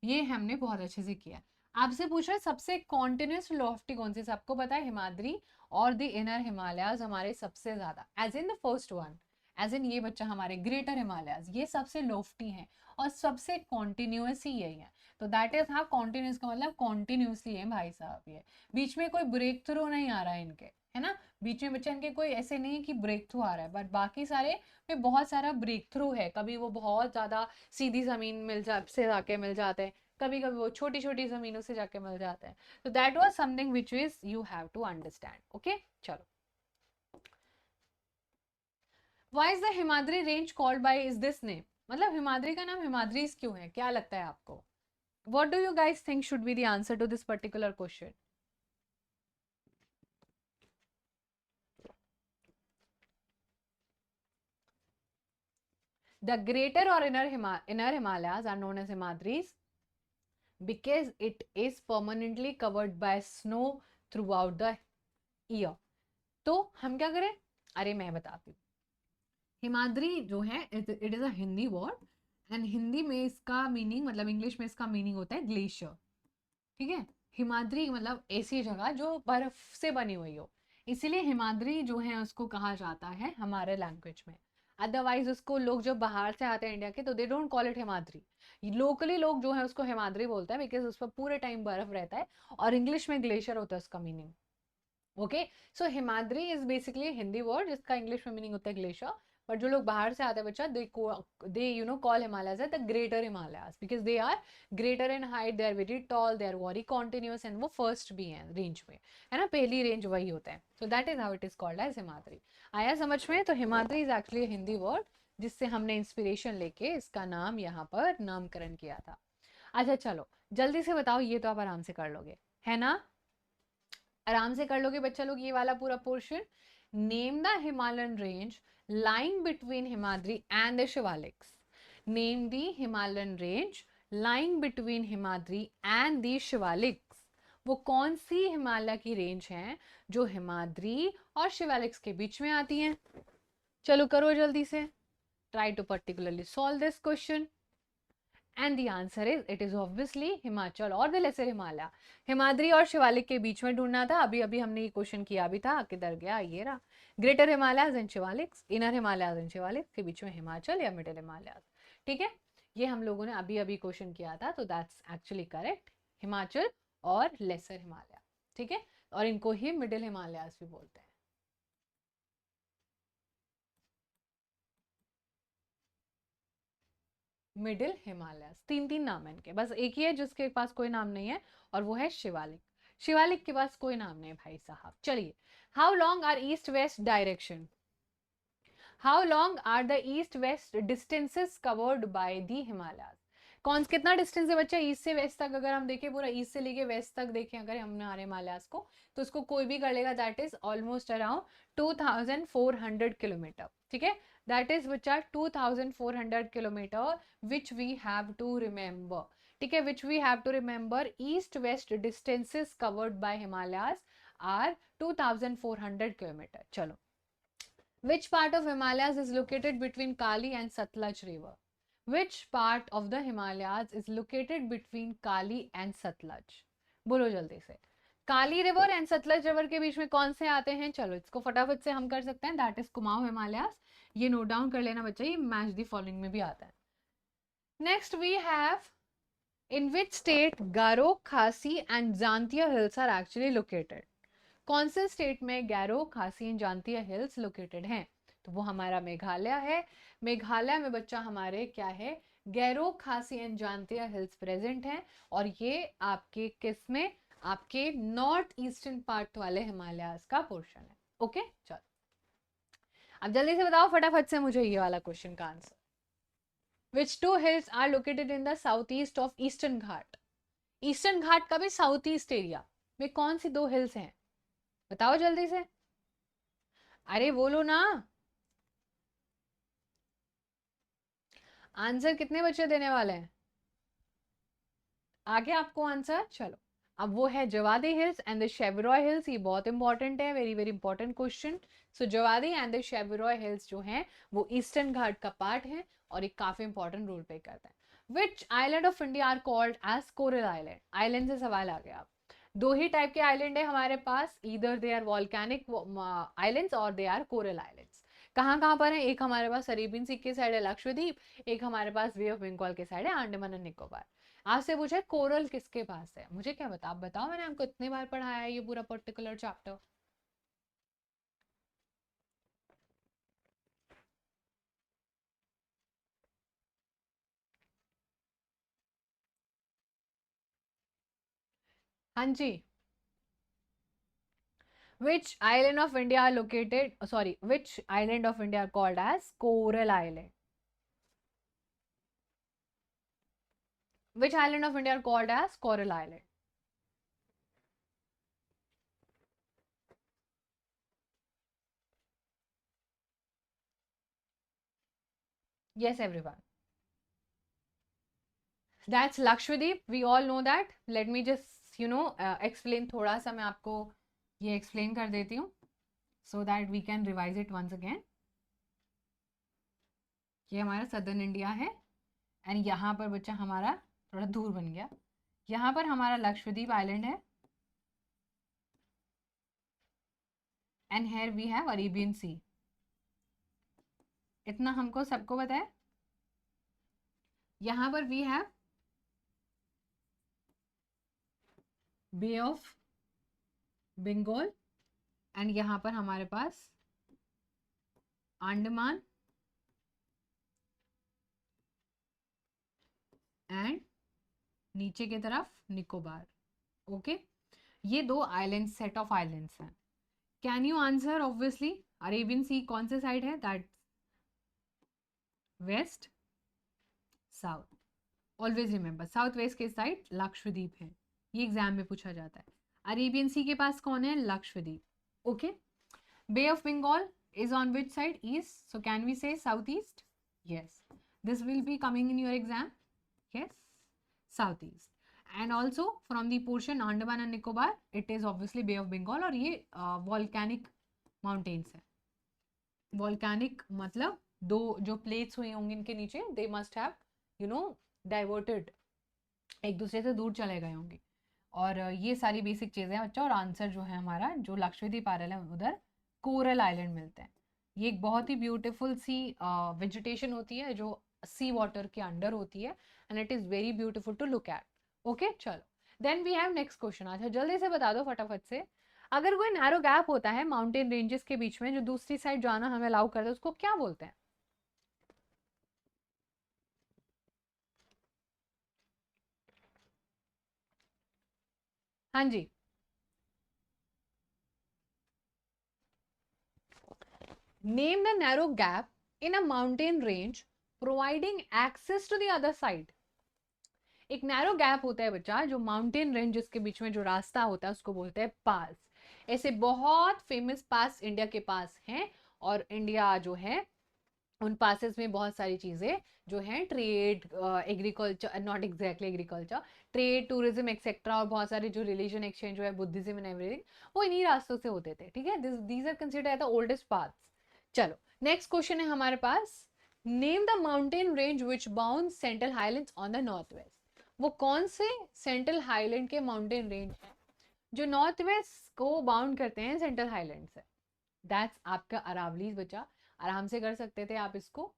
ये हमने बहुत अच्छे से किया. आपसे पूछ रहे सबसे कॉन्टिन्यूस लॉफ्टी कौन सी? सबको पता है हिमाद्री और द इनर हिमालयस हमारे सबसे ज्यादा, as in the first one, as in ये बच्चा हमारे ग्रेटर हिमालयस, ये सबसे लॉफ्टी हैं और सबसे कॉन्टिन्यूस ही यही है. तो दैट इज हाँ, कॉन्टिन्यूस का मतलब कॉन्टिन्यूसली है भाई साहब. ये बीच में कोई ब्रेक थ्रू नहीं आ रहा है इनके, है ना? बीच में बच्चे इनके कोई ऐसे नहीं है कि ब्रेक थ्रू आ रहा है, बट बाकी सारे में बहुत सारा ब्रेक थ्रू है. कभी वो बहुत ज्यादा सीधी जमीन से जाके मिल जाते हैं, कभी कभी वो छोटी छोटी जमीनों से जाके मिल जाते हैं. तो that was something which is you have to understand. Okay, चलो. Why is the Himadri range called by is this name? मतलब हिमाद्री का नाम हिमाद्री क्यों है? क्या लगता है आपको? What do you guys think should be the answer to this particular question? The greater or inner Himalayas are known as Himadris because it is permanently covered by snow throughout the year. तो हम क्या करें? अरे मैं बताती हूँ. हिमाद्री जो है it is a Hindi word, and Hindi में इसका मीनिंग, मतलब इंग्लिश में इसका मीनिंग होता है ग्लेशियर. ठीक है, हिमाद्री मतलब ऐसी जगह जो बर्फ से बनी हुई हो, इसीलिए हिमाद्री जो है उसको कहा जाता है हमारे लैंग्वेज में. अदरवाइज उसको लोग जब बाहर से आते हैं इंडिया के, तो they don't call it Himadri. Locally लोग जो है उसको हिमाद्री बोलते हैं बिकॉज उस पर पूरे टाइम बर्फ रहता है, और इंग्लिश में ग्लेशियर होता है उसका meaning. Okay, so Himadri is basically Hindi word जिसका इंग्लिश में मीनिंग होता है ग्लेशियर. बट जो लोग बाहर से आते हैं बच्चा, they you know call Himalayas the greater Himalayas because they are greater in height, they are very tall, they are very continuous, and वो फर्स्ट भी है रेंज में, है ना? पहली रेंज वही होता है. So that is how it is called as Himadri. आया समझ में? तो Himadri is actually Hindi word जिससे हमने इंस्पिरेशन लेके इसका नाम यहाँ पर नामकरण किया था. अच्छा चलो, जल्दी से बताओ, ये तो आप आराम से कर लोगे, है ना? आराम से कर लोगे बच्चा लोग ये वाला पूरा portion. Name the Himalayan range lying between Himadri and the Shivaliks. Name the Himalayan range lying between Himadri and the Shivaliks. वो कौन सी हिमालय की रेंज है जो हिमाद्री और शिवालिक्स के बीच में आती हैं? चलो करो जल्दी से, try to particularly solve this question. And the answer is it is obviously Himachal और द लेसर हिमालय। हिमाद्री और शिवालिक के बीच में ढूंढना था। अभी अभी हमने ये क्वेश्चन किया भी था, किधर गया, ये रहा। Greater Himalayas and Shivaliks, inner Himalayas and Shivaliks के बीच में हिमाचल या मिडिल हिमालयस। ठीक है, ये हम लोगों ने अभी अभी क्वेश्चन किया था, तो दैट्स एक्चुअली करेक्ट, हिमाचल और लेसर हिमालय। ठीक है, और इनको ही मिडिल हिमालयस भी बोलते हैं। मिडिल हिमालयस, तीन तीन नाम है इनके, बस एक ही है जिसके पास कोई नाम नहीं है, और वो है शिवालिक। शिवालिक के पास कोई नाम नहीं है भाई साहब। चलिए, how long are east west direction, how long are the east west distances covered by the Himalayas. कौन कितना डिस्टेंस है बच्चा ईस्ट से वेस्ट तक? अगर हम देखें पूरा ईस्ट से लेके वेस्ट तक देखें अगर हमने हमारे हिमालयस को, तो उसको कोई भी कर लेगा, that is almost around 2400 kilometre. ठीक है, दैट इज बच्चा 2400 kilometre, which we have to remember. ठीक है, which we have to remember, east west distances covered by Himalayas are 2400 kilometre. चलो, which part of Himalayas is located between Kali and Satluj river? Which part of the Himalayas is located between Kali and Satluj? बोलो जल्दी से। काली river and Sutlej river के बीच में कौन से आते हैं? चलो इसको फटाफट से हम कर सकते हैं, दैट इज कुमाऊं हिमालयास। ये नोट डाउन कर लेना बच्चा, ये मैच दी फॉलोइंग में भी आता है। Next we have, in which state Garo, Khasi and Jaintia hills are actually located. कौन से स्टेट में गैरो, खासी एंड जांतिया हिल्स लोकेटेड हैं? तो वो हमारा मेघालय है। मेघालय में बच्चा हमारे क्या है, गैरो, खासी एंड जांतिया हिल्स प्रेजेंट हैं, और ये आपके किस में, आपके नॉर्थ ईस्टर्न पार्ट वाले हिमालयास का पोर्शन है। ओके, चलो अब जल्दी से बताओ फटाफट से मुझे ये वाला क्वेश्चन का answer. Which two hills are located in the south east of eastern Ghat. Eastern Ghat का भी साउथ ईस्ट एरिया में कौन सी दो हिल्स हैं? बताओ जल्दी से, अरे बोलो ना। आंसर कितने बच्चे देने वाले हैं? आगे आपको आंसर, चलो अब वो है Javadi hills and the Shevaroy hills. ये बहुत इंपॉर्टेंट है, very very important question. So Javadi and the Shevaroy hills जो हैं वो ईस्टर्न घाट का पार्ट है, और एक काफी इंपॉर्टेंट रोल प्ले करता है। Which island of India are called as coral island. Island से सवाल आ गया। दो ही टाइप के आइलैंड है हमारे पास, इधर दे आर वॉल्केनिक आइलैंड्स और दे आर कोरल आइलैंड्स। कहाँ कहाँ पर है? एक हमारे पास अरेबियन सी के साइड है लक्षद्वीप, एक हमारे पास बे ऑफ बंगाल के साइड है अंडमान एंड निकोबार। आपसे पूछा कोरल किसके पास है, मुझे क्या बता, आप बताओ, मैंने आपको इतने बार पढ़ाया है ये पूरा पर्टिकुलर चैप्टर। हाँ जी, which island of India are located, sorry, which island of India are called as Coral Island? Which island of India are called as Coral Island? Yes, everyone. That's Lakshadweep. We all know that. Let me just, explain थोड़ा सा मैं आपको ये explain कर देती हूँ, so that we can revise it once again. ये हमारा सदर्न इंडिया है, एंड यहाँ पर बच्चा हमारा थोड़ा दूर बन गया, यहाँ पर हमारा लक्षद्वीप आइलैंड है, and here we have Arabian sea. इतना हमको सबको पता है। यहाँ पर we have bay of Bengal, and यहाँ पर हमारे पास अंडमान एंड नीचे की तरफ निकोबार। ओके, ये दो आइलैंड, सेट ऑफ आइलैंड्स हैं। Can you answer? Obviously Arabian sea कौन से साइड है? That west south. Always remember, south west के साइड लक्षद्वीप है, ये एग्जाम में पूछा जाता है। अरेबियन सी के पास कौन है? Lakshadweep. Okay, bay of Bengal is on which side? East. So can we say southeast? Yes. This will be coming in your exam. Yes, southeast. And also from the portion Andaman and Nicobar, it is obviously Bay of Bengal, और ये volcanic mountains है. Volcanic मतलब दो जो plates हुई होंगी इनके नीचे, they must have diverted, एक दूसरे से दूर चले गए होंगे. और ये सारी बेसिक चीज़ें हैं बच्चा. और आंसर जो है हमारा, जो लक्षद्वीप आइलैंड है उधर कोरल आइलैंड मिलते हैं. ये एक बहुत ही ब्यूटीफुल सी वेजिटेशन होती है जो सी वाटर के अंडर होती है, and it is very beautiful to look at. Okay, चलो then we have next question. अच्छा जल्दी से बता दो फटाफट से. अगर कोई नैरो गैप होता है माउंटेन रेंजेस के बीच में जो दूसरी साइड जाना हमें अलाउ करता है, उसको क्या बोलते हैं? हाँ जी. Name the narrow gap in a mountain range providing access to the other side. एक नैरो गैप होता है बच्चा जो माउंटेन रेंजेस के बीच में जो रास्ता होता है उसको बोलते हैं पास. ऐसे बहुत फेमस पास इंडिया के पास हैं, और इंडिया जो है उन पासेस में बहुत सारी चीज़ें जो हैं, trade, agriculture, not exactly agriculture, trade, tourism etcetera, और बहुत सारे जो रिलीजन एक्सचेंज जो है, बुद्धिज्म एंड एवरीथिंग, वो इन्हीं रास्तों से होते थे. ठीक है, these are considered the oldest paths. चलो नेक्स्ट क्वेश्चन है हमारे पास. Name the mountain range which bound central highlands on the north west. वो कौन से सेंट्रल हाईलैंड के माउंटेन रेंज हैं जो नॉर्थ वेस्ट को बाउंड करते हैं सेंट्रल हाईलैंड से? दैट्स आपका अरावलीज बच्चा. आराम से कर सकते थे आप इसको.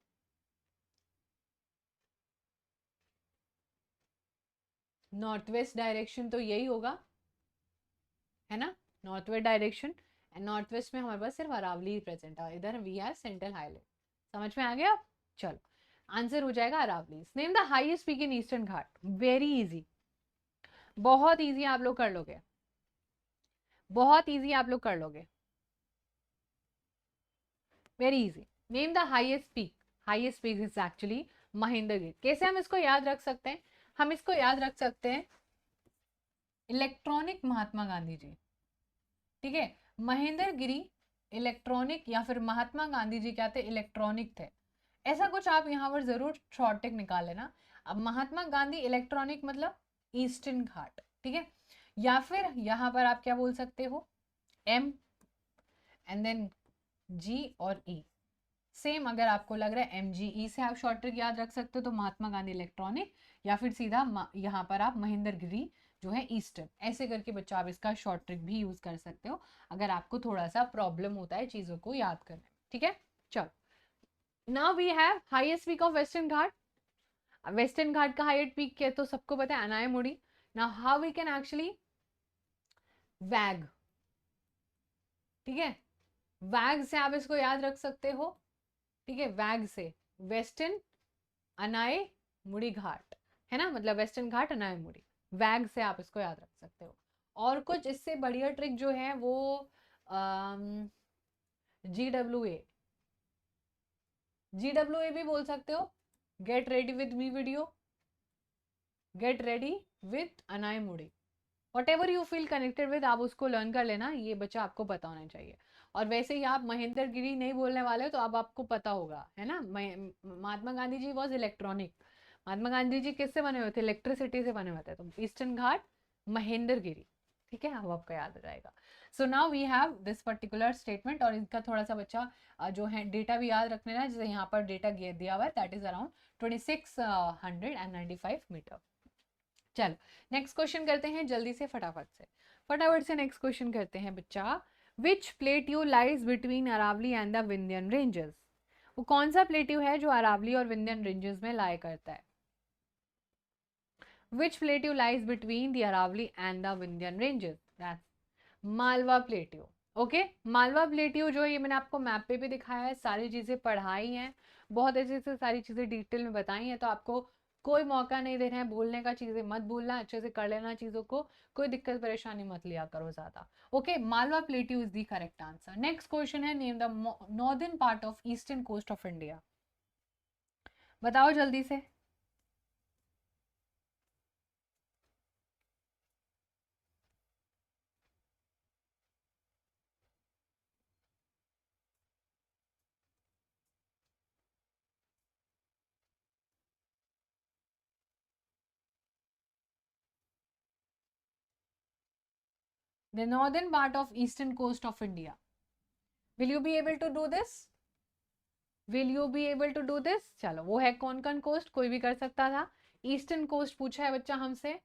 नॉर्थ वेस्ट डायरेक्शन तो यही होगा, है ना, north west direction. And north west में हमारे पास सिर्फ अरावली प्रेजेंट है, इधर वी हैव सेंट्रल हाईलैंड. समझ में आ गया? चलो आंसर हो जाएगा Aravalli. Name the highest peak in eastern Ghat. Very easy, बहुत इजी आप लोग कर लोगे, बहुत इजी आप लोग कर लोगे. Very easy. Name the highest peak. Highest peak is actually Mahendragiri. कैसे हम इसको याद रख सकते हैं? हम इसको याद रख सकते हैं इलेक्ट्रॉनिक महात्मा गांधी जी. ठीक है, महेंद्रगिरी इलेक्ट्रॉनिक, या फिर महात्मा गांधी जी क्या थे, इलेक्ट्रॉनिक थे. ऐसा कुछ आप यहाँ पर जरूर शॉर्ट टेक निकाल लेना. अब महात्मा गांधी इलेक्ट्रॉनिक मतलब ईस्टर्न घाट. ठीक है, या फिर यहाँ पर आप क्या बोल सकते हो, एम एंड देन जी और ई. सेम अगर आपको लग रहा है एम जी ई से आप शॉर्ट ट्रिक याद रख सकते हो तो महात्मा गांधी इलेक्ट्रॉनिक, या फिर सीधा यहाँ पर आप महेंद्रगिरी जो है ईस्टर्न, ऐसे करके बच्चा आप इसका शॉर्ट ट्रिक भी यूज कर सकते हो अगर आपको थोड़ा सा प्रॉब्लम होता है चीजों को याद करने में. ठीक है, चलो now we have highest peak of western Ghat. Western Ghat का हाईएस्ट पीक क्या तो सबको पता है, Anamudi. Now how we can actually wag. ठीक है, वैग से आप इसको याद रख सकते हो. ठीक है, वैग से वेस्टर्न अनाय मुड़ी घाट, है ना, मतलब वेस्टर्न घाट अनाय मुड़ी, वैग से आप इसको याद रख सकते हो. और कुछ इससे बढ़िया ट्रिक जो है वो GWA, GWA भी बोल सकते हो. Get ready with me video, get ready with अनाय मुड़ी, whatever you feel connected with आप उसको लर्न कर लेना. ये बच्चा आपको पता होना चाहिए. और वैसे ही आप महेंद्रगिरी नहीं बोलने वाले हो तो अब आपको पता होगा, है ना. Mahatma Gandhi ji was electronic. महात्मा गांधी जी किससे बने हुए थे? इलेक्ट्रिसिटी से बने हुए थे. तो ईस्टर्न घाट महेंद्रगिरी. ठीक है, अब आपको याद हो जाएगा. So now we have this particular statement, और इनका थोड़ा सा बच्चा जो है डेटा भी याद रखने ना, जैसे यहाँ पर डेटा दिया हुआ है, दैट इज अराउंड 2695 मीटर. चलो नेक्स्ट क्वेश्चन करते हैं जल्दी से, फटाफट से, फटाफट से नेक्स्ट क्वेश्चन करते हैं बच्चा. Which plateau lies between Aravalli and the Vindhyan ranges. वो कौन सा प्लेट्यू है जो अरावली और विंध्यन रेंजेस में लाई करता है? Which plateau lies between the Aravalli and the Vindhyan ranges? That's Malwa plateau. Okay, Malwa plateau जो ये मैंने आपको मैप पे भी दिखाया है, सारी चीजें पढ़ाई हैं, बहुत अच्छे से सारी चीजें डिटेल में बताई हैं, तो आपको कोई मौका नहीं दे रहे हैं बोलने का, चीजें मत भूलना, अच्छे से कर लेना चीजों को, कोई दिक्कत परेशानी मत लिया करो ज्यादा. Okay, Malwa plateau is the correct answer. Next question है, name the northern part of eastern coast of India. बताओ जल्दी से. The northern part of eastern coast of India. Will you be able to do this? Will you be able to do this? चलो, वो है Konkan coast, कोई भी कर सकता था. ईस्टर्न कोस्ट पूछा है बच्चा हमसे.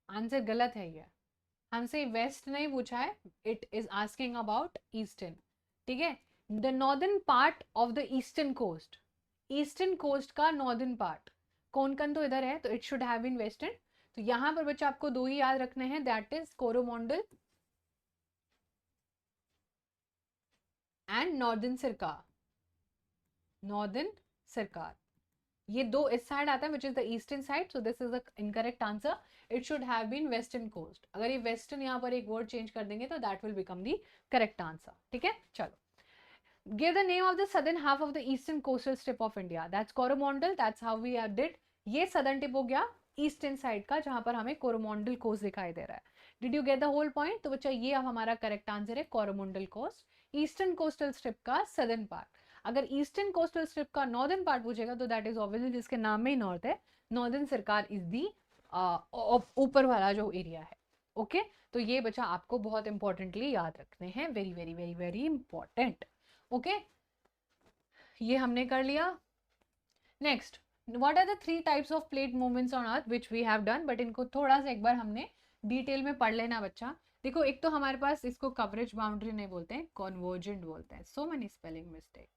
आंसर गलत है ये. हमसे वेस्ट नहीं पूछा है, it is asking about eastern. ठीक है. The northern part of the eastern coast. Eastern coast का नॉर्दर्न पार्ट. कोंकण तो इधर है, तो it should have been western. तो यहां पर बच्चा आपको दो ही याद रखने हैं, that is Coromandel and northern Circars. Northern Circars, ये दो इस साइड आता है, which is the eastern side. So this is the incorrect answer. It should have been western coast. अगर ये वेस्टर्न यहाँ पर एक वर्ड चेंज कर देंगे तो that will become the correct answer. ठीक है. चलो, give the name of the southern half of the eastern coastal strip of India. That's Coromandel. That's how we did. ये southern tip हो गया ईस्टर्न साइड का, जहां पर हमें कोरोमंडल कोस्ट दिखाई दे रहा है. Did you get the whole point? तो बच्चा ये अब हमारा करेक्ट आंसर है, Coromandel coast, eastern coastal strip का सदर्न पार्ट. अगर ईस्टर्न कोस्टल स्ट्रिप का नॉर्दर्न पार्ट पूछेगा तो दैट इज ऑब्वियसली, जिसके नाम में ही नॉर्थ है, नॉर्दर्न सरकार इज दी ऊपर वाला जो एरिया है. ओके. तो ये बच्चा आपको बहुत इंपॉर्टेंटली याद रखने हैं, very very very very important. Okay, ये हमने कर लिया. Next, what are the three types of plate movements on earth which we have done, but इनको थोड़ा सा एक बार हमने डिटेल में पढ़ लेना बच्चा. देखो, एक तो हमारे पास, इसको कवरेज बाउंड्री नहीं बोलते हैं, कॉन्वर्जेंट बोलते हैं. So many spelling mistake.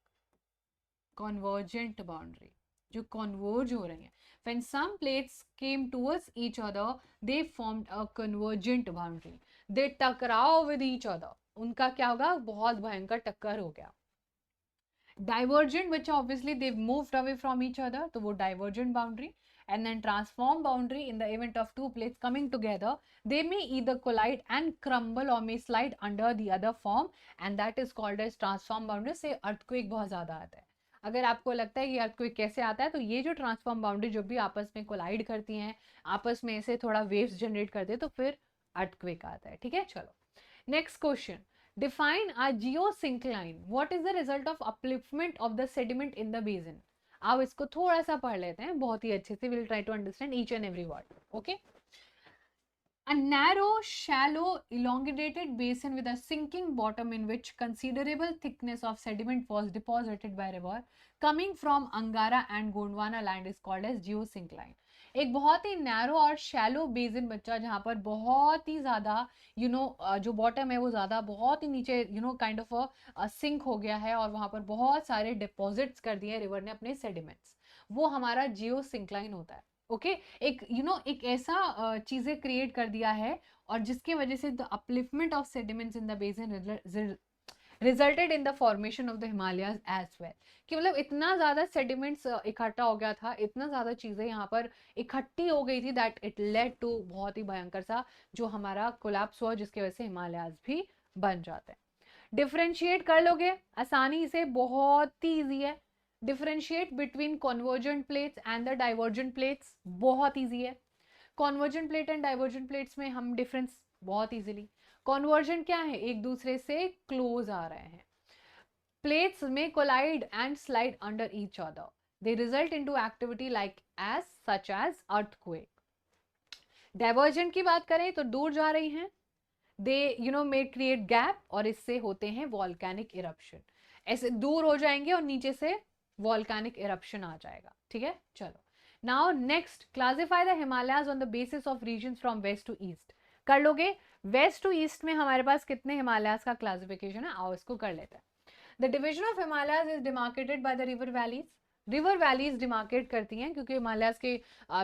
Convergent boundary, जो कॉन्वर्ज हो रही है. When some plates came towards each other, they formed a convergent boundary. They टकराव विद ईच अदर. उनका क्या होगा? बहुत भयंकर टक्कर हो गया. डाइवर्जेंट बच्चा, obviously they moved away from each other, तो वो divergent boundary. And then transform boundary, in the event of two plates coming together, they may either collide and crumble और may slide under the other form, and that is called as transform boundary. से earthquake बहुत ज्यादा आता है. अगर आपको लगता है कि अर्थक्वेक कैसे आता है, तो ये जो ट्रांसफॉर्म बाउंड्री जो भी आपस में कोलाइड करती हैं, आपस में ऐसे थोड़ा वेव्स जनरेट करते हैं, तो फिर अर्थक्वेक आता है. ठीक है. चलो, next question. Define a geosyncline. What is the result of upliftment of the sediment in the basin? आओ इसको थोड़ा सा पढ़ लेते हैं बहुत ही अच्छे से. We'll try to understand each and every word. Okay. A narrow, shallow, elongated basin with a sinking bottom in which considerable thickness of sediment was deposited by river coming from Angara and Gondwana land is called as geosyncline. एक बहुत ही narrow और shallow basin बच्चा, जहां पर बहुत ही ज्यादा जो bottom है वो ज्यादा बहुत ही नीचे काइंड ऑफ सिंक हो गया है, और वहां पर बहुत सारे डिपॉजिट्स कर दिए रिवर ने अपने सेडिमेंट्स. वो हमारा जियो सिंक्लाइन होता है. ओके. एक ऐसा चीजें क्रिएट कर दिया है, और जिसकी वजह से the upliftment of sediments in the basin resulted in the formation of the Himalayas as well. कि मतलब इतना ज्यादा सेडिमेंट्स इकट्ठा हो गया था, इतना ज्यादा चीजें यहाँ पर इकट्ठी हो गई थी, दैट इट लेड टू बहुत ही भयंकर सा जो हमारा कोलैप्स हुआ, जिसकी वजह से हिमालयाज भी बन जाते हैं. डिफरेंशिएट कर लोगे आसानी से, बहुत ही ईजी है. Differentiate between convergent plates and the divergent plates, बहुत ईजी है. Convergent plate and divergent plates में हम डिफरेंस बहुत इजीली. कॉन्वर्जेंट क्या है? एक दूसरे से क्लोज आ रहे हैं. Plates may collide and slide under each other. They result into activity like as such as earthquake. Divergent की बात करें तो दूर जा रही हैं. They may create gap, और इससे होते हैं volcanic eruption. ऐसे दूर हो जाएंगे और नीचे से volcanic eruption आ जाएगा. ठीक है. चलो, now next, classify the Himalayas on the basis of regions from west to east. कर लोगे? वेस्ट टू ईस्ट में हमारे पास कितने हिमालयास का क्लासिफिकेशन है, आओ इसको कर लेते हैं. The division of Himalayas is demarcated by the river valleys. River valleys demarcate करती हैं, क्योंकि हिमालयास के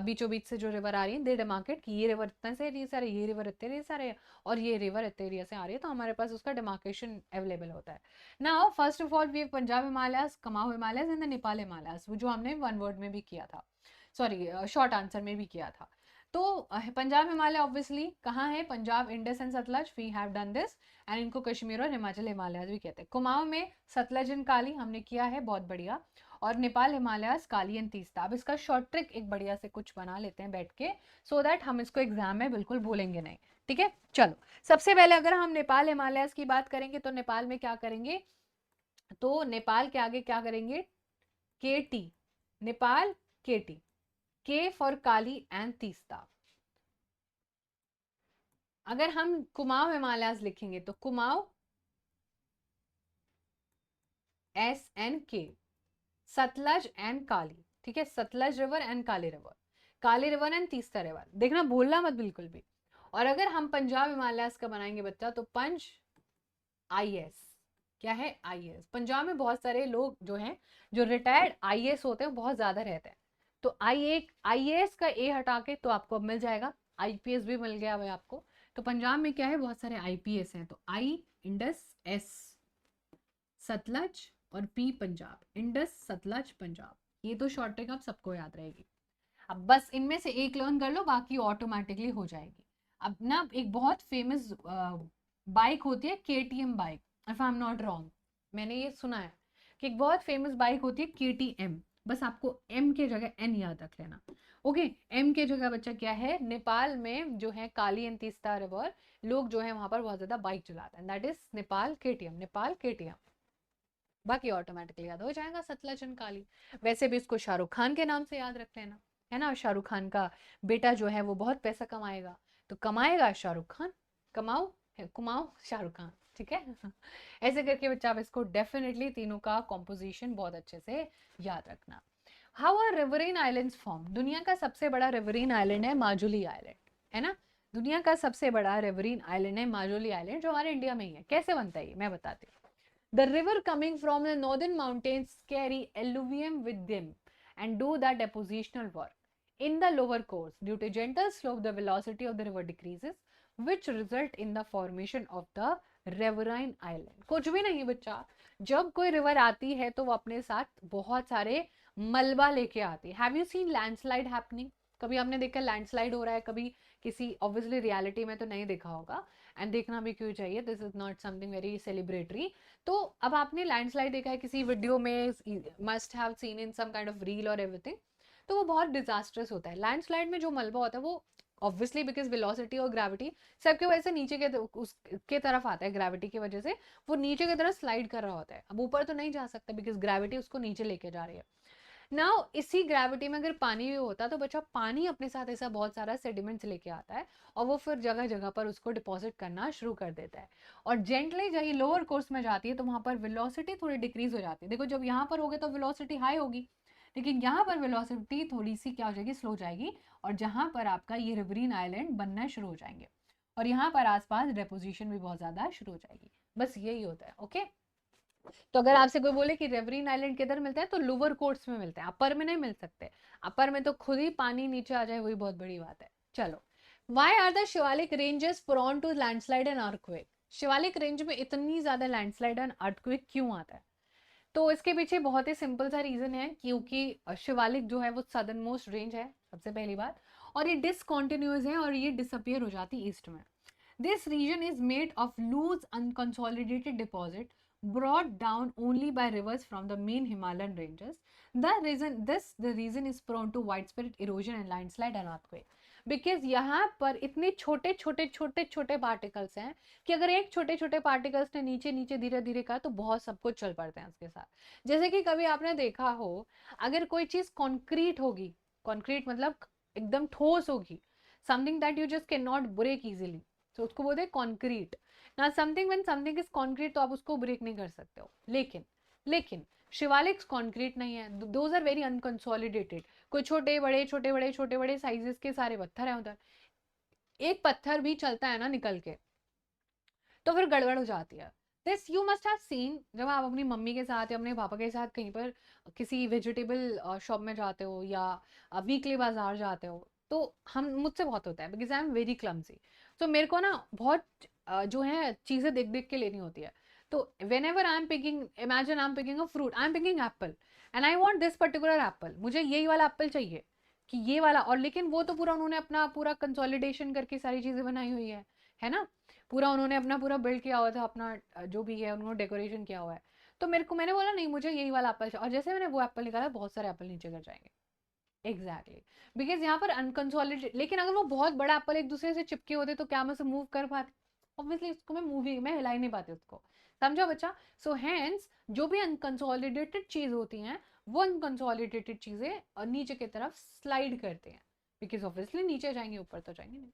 बीचों बीच से जो रिवर आ रही है, दे डिमार्केट कि ये रिवर इतने से एरिया सारे, ये रिवर इतने सारे, और ये रिवर इतने एरिया से आ रही है, तो हमारे पास उसका डिमार्केशन अवेलेबल होता है. Now first of all we have Punjab Himalayas, Kumaon Himalayas and the Nepal Himalayas, जो हमने वन वर्ड में भी किया था, सॉरी शॉर्ट आंसर में भी किया था. तो पंजाब हिमालय ऑब्वियसली कहाँ है? Punjab, Indus and Sutlej, we have done this. And इनको कश्मीर और हिमाचल हिमालयास भी कहते हैं. कुमाऊं में सतलज एंड काली हमने किया है, बहुत बढ़िया. और नेपाल हिमालयास, काली एंड तीस्ता. अब इसका शॉर्ट ट्रिक एक बढ़िया से कुछ बना लेते हैं बैठ के, सो दैट हम इसको एग्जाम में बिल्कुल भूलेंगे नहीं. ठीक है. चलो, सबसे पहले अगर हम नेपाल हिमालयास की बात करेंगे, तो नेपाल में क्या करेंगे? तो नेपाल के आगे क्या करेंगे? KT. Nepal KT. K for Kali and Teesta. अगर हम कुमाऊं हिमालयाज लिखेंगे तो कुमाऊं SNK, सतलज एंड काली, ठीक है, Sutlej river and Kali river, Kali river and Teesta river, देखना भूलना मत बिल्कुल भी। और अगर हम पंजाब हिमालयास का बनाएंगे बच्चा तो पंज IS, क्या है IS। पंजाब में बहुत सारे लोग जो हैं जो रिटायर्ड IS होते हैं बहुत ज्यादा रहते हैं, तो IAS का A हटा के तो आपको अब मिल जाएगा, IPS भी मिल गया भाई आपको। तो पंजाब में क्या है, बहुत सारे IPS हैं, तो I इंडस, S सतलज और P पंजाब, इंडस सतलज पंजाब, ये तो शॉर्ट ट्रिक आप सबको याद रहेगी। अब बस इनमें से एक लर्न कर लो, बाकी ऑटोमेटिकली हो जाएगी। अब ना एक बहुत फेमस बाइक होती है KTM bike, if I am not wrong, मैंने ये सुना है कि एक बहुत फेमस बाइक होती है KTM, बस आपको M के जगह N याद रख लेना। ओके, M के जगह बच्चा क्या है, नेपाल में जो है काली एंड तीस्ता रिवर, लोग जो है वहां पर बहुत ज्यादा बाइक चलाते हैं, that is Nepal KTM, Nepal KTM। बाकी ऑटोमेटिकली याद हो जाएगा सतलज एंड काली। वैसे भी इसको शाहरुख खान के नाम से याद रख लेना, है ना, शाहरुख खान का बेटा जो है वो बहुत पैसा कमाएगा, तो कमाएगा शाहरुख खान, कमाओ है कुमाओ शाहरुख खान, ठीक है। ऐसे करके बच्चा आप इसको डेफिनेटली तीनों का कॉम्पोजिशन बहुत अच्छे से याद रखना। हाउ आर रिवरीन आइलैंड्स फॉर्म, दुनिया का सबसे बड़ा रिवरीन आइलैंड है माजुली आइलैंड, है ना, दुनिया का सबसे बड़ा रिवरीन आइलैंड है माजुली आइलैंड, जो हमारे इंडिया में ही है। कैसे बनता है ये मैं बताती हूँ। The river coming from the northern mountains carry alluvium with them and do the depositional work. In the lower course, due to gentle slope, the velocity of the river decreases, which result in the formation of the riverine island. कुछ भी नहीं बच्चा, जब कोई river आती है तो वो अपने साथ बहुत सारे मलबा लेके आती है। Have you seen landslide happening, कभी आपने देखा लैंडस्लाइड हो रहा है, कभी किसी ऑब्वियसली रियलिटी में तो नहीं देखा होगा, एंड देखना भी क्यों चाहिए, this is not something very celebratory. तो अब आपने लैंडस्लाइड देखा है किसी वीडियो में, must have seen in some kind of reel और एवरीथिंग, तो वो बहुत डिजास्ट्रस होता है। लैंडस्लाइड में जो मलबा होता है वो ऑब्वियसली बिकॉज वेलोसिटी और ग्रेविटी सबके वजह से नीचे के उसके तरफ आता है, ग्रेविटी की वजह से वो नीचे की तरफ स्लाइड कर रहा होता है, अब ऊपर तो नहीं जा सकता बिकॉज ग्रेविटी उसको नीचे लेके जा रही है। नाउ इसी ग्रेविटी में अगर पानी भी होता तो बच्चा पानी अपने साथ ऐसा बहुत सारा सेडिमेंट्स लेके आता है और वो फिर जगह जगह पर उसको डिपॉजिट करना शुरू कर देता है, और जेंटली जब ये लोअर कोर्स में जाती है तो वहां पर वेलोसिटी थोड़ी डिक्रीज हो जाती है। देखो जब यहाँ पर होगे तो वेलोसिटी हाई होगी, लेकिन यहाँ पर वेलोसिटी थोड़ी सी क्या हो जाएगी, स्लो हो जाएगी, और जहां पर आपका ये रिवरीन आइलैंड बनना शुरू हो जाएंगे, और यहाँ पर आसपास डेपोजिशन भी बहुत ज्यादा शुरू हो जाएगी। बस यही होता है। ओके, तो अगर आपसे कोई बोले कि रेवरीन आइलैंड किधर मिलता है तो लोअर कोर्ट्स में मिलता है, अपर में नहीं मिल सकते, अपर में तो खुद ही पानी नीचे आ जाए वही बहुत बड़ी बात है। चलो, why are the Shivalik ranges prone to landslide and earthquake, Shivalik range में इतनी ज्यादा लैंडस्लाइड एंड अर्थक्वेक क्यों आता है, तो इसके पीछे बहुत ही सिंपल सा रीजन है, क्योंकि शिवालिक जो है वो सदर्न मोस्ट रेंज है सबसे पहली बात, और ये डिसकॉन्टिन्यूस है और ये डिसअपियर हो जाती है ईस्ट में। This region is made of loose unconsolidated deposit brought down only by rivers from the main Himalayan ranges. The reason is prone to widespread erosion and landslide and earthquake. Because यहाँ पर इतने छोटे छोटे छोटे छोटे particles हैं कि अगर एक छोटे छोटे पार्टिकल्स ने नीचे नीचे धीरे धीरे कहा तो बहुत सब कुछ चल पड़ते हैं उसके साथ। जैसे कि कभी आपने देखा हो, अगर कोई चीज कॉन्क्रीट होगी, कॉन्क्रीट मतलब एकदम ठोस होगी, something that you just can not break easily, तो उसको बोलते हैं कॉन्क्रीट ना। Something when something is concrete तो आप उसको ब्रेक नहीं कर सकते हो, लेकिन लेकिन शिवालिक कॉन्क्रीट नहीं है, दोज आर वेरी अनकंसोलिडेटेड, कोई छोटे बड़े छोटे बड़े छोटे बड़े साइजेस के सारे पत्थर हैं उधर, एक पत्थर भी चलता है ना निकल के तो फिर गड़बड़ हो जाती है। This you must have scene, जब आप अपनी मम्मी के साथ या अपने पापा के साथ कहीं पर किसी वेजिटेबल शॉप में जाते हो या वीकली बाजार जाते हो, तो हम मुझसे बहुत होता है because I am very clumsy, तो मेरे को ना बहुत जो है चीज़ें देख देख के लेनी होती है। तो when ever I am picking, imagine I am picking a fruit, I am picking Apple and I want this particular Apple, मुझे यही वाला एप्पल चाहिए कि ये वाला, और लेकिन वो तो पूरा उन्होंने अपना पूरा कंसोलिडेशन करके सारी चीज़ें बनाई हुई है ना, पूरा उन्होंने अपना पूरा बिल्ड किया हुआ था, अपना जो भी है उन्होंने डेकोरेशन किया हुआ है। तो मेरे को, मैंने बोला नहीं मुझे यही वाला एप्पल चाहिए, और जैसे मैंने वो एप्पल निकाला बहुत सारे एप्पल नीचे गिर जाएंगे। एग्जैक्टली, बिकॉज यहाँ पर अनकंसोलिडेट, लेकिन अगर वो बहुत बड़ा एप्पल एक दूसरे से चिपके होते तो क्या मैं उसे मूव कर पाती, ऑब्वियसली उसको मैं मूव ही, मैं हिला ही नहीं पाती उसको, समझो बच्चा। सो हैंस जो भी अनकंसोलिडेटेड चीज होती हैं वो अनकंसोलिडेटेड चीजें और नीचे की तरफ स्लाइड करते हैं, बिकॉज ऑब्वियसली नीचे जाएंगे ऊपर तो जाएंगे नहीं।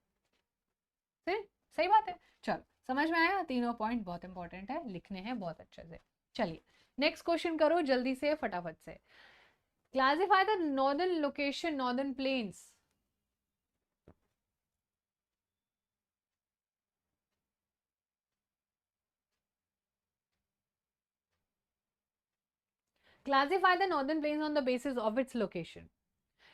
सही सही बात है। चलो समझ में आया, तीनों पॉइंट बहुत इंपॉर्टेंट है, लिखने हैं बहुत अच्छे से। चलिए नेक्स्ट क्वेश्चन करो जल्दी से फटाफट से। Classify the northern location, northern plains. Classify the northern plains on the basis of its location.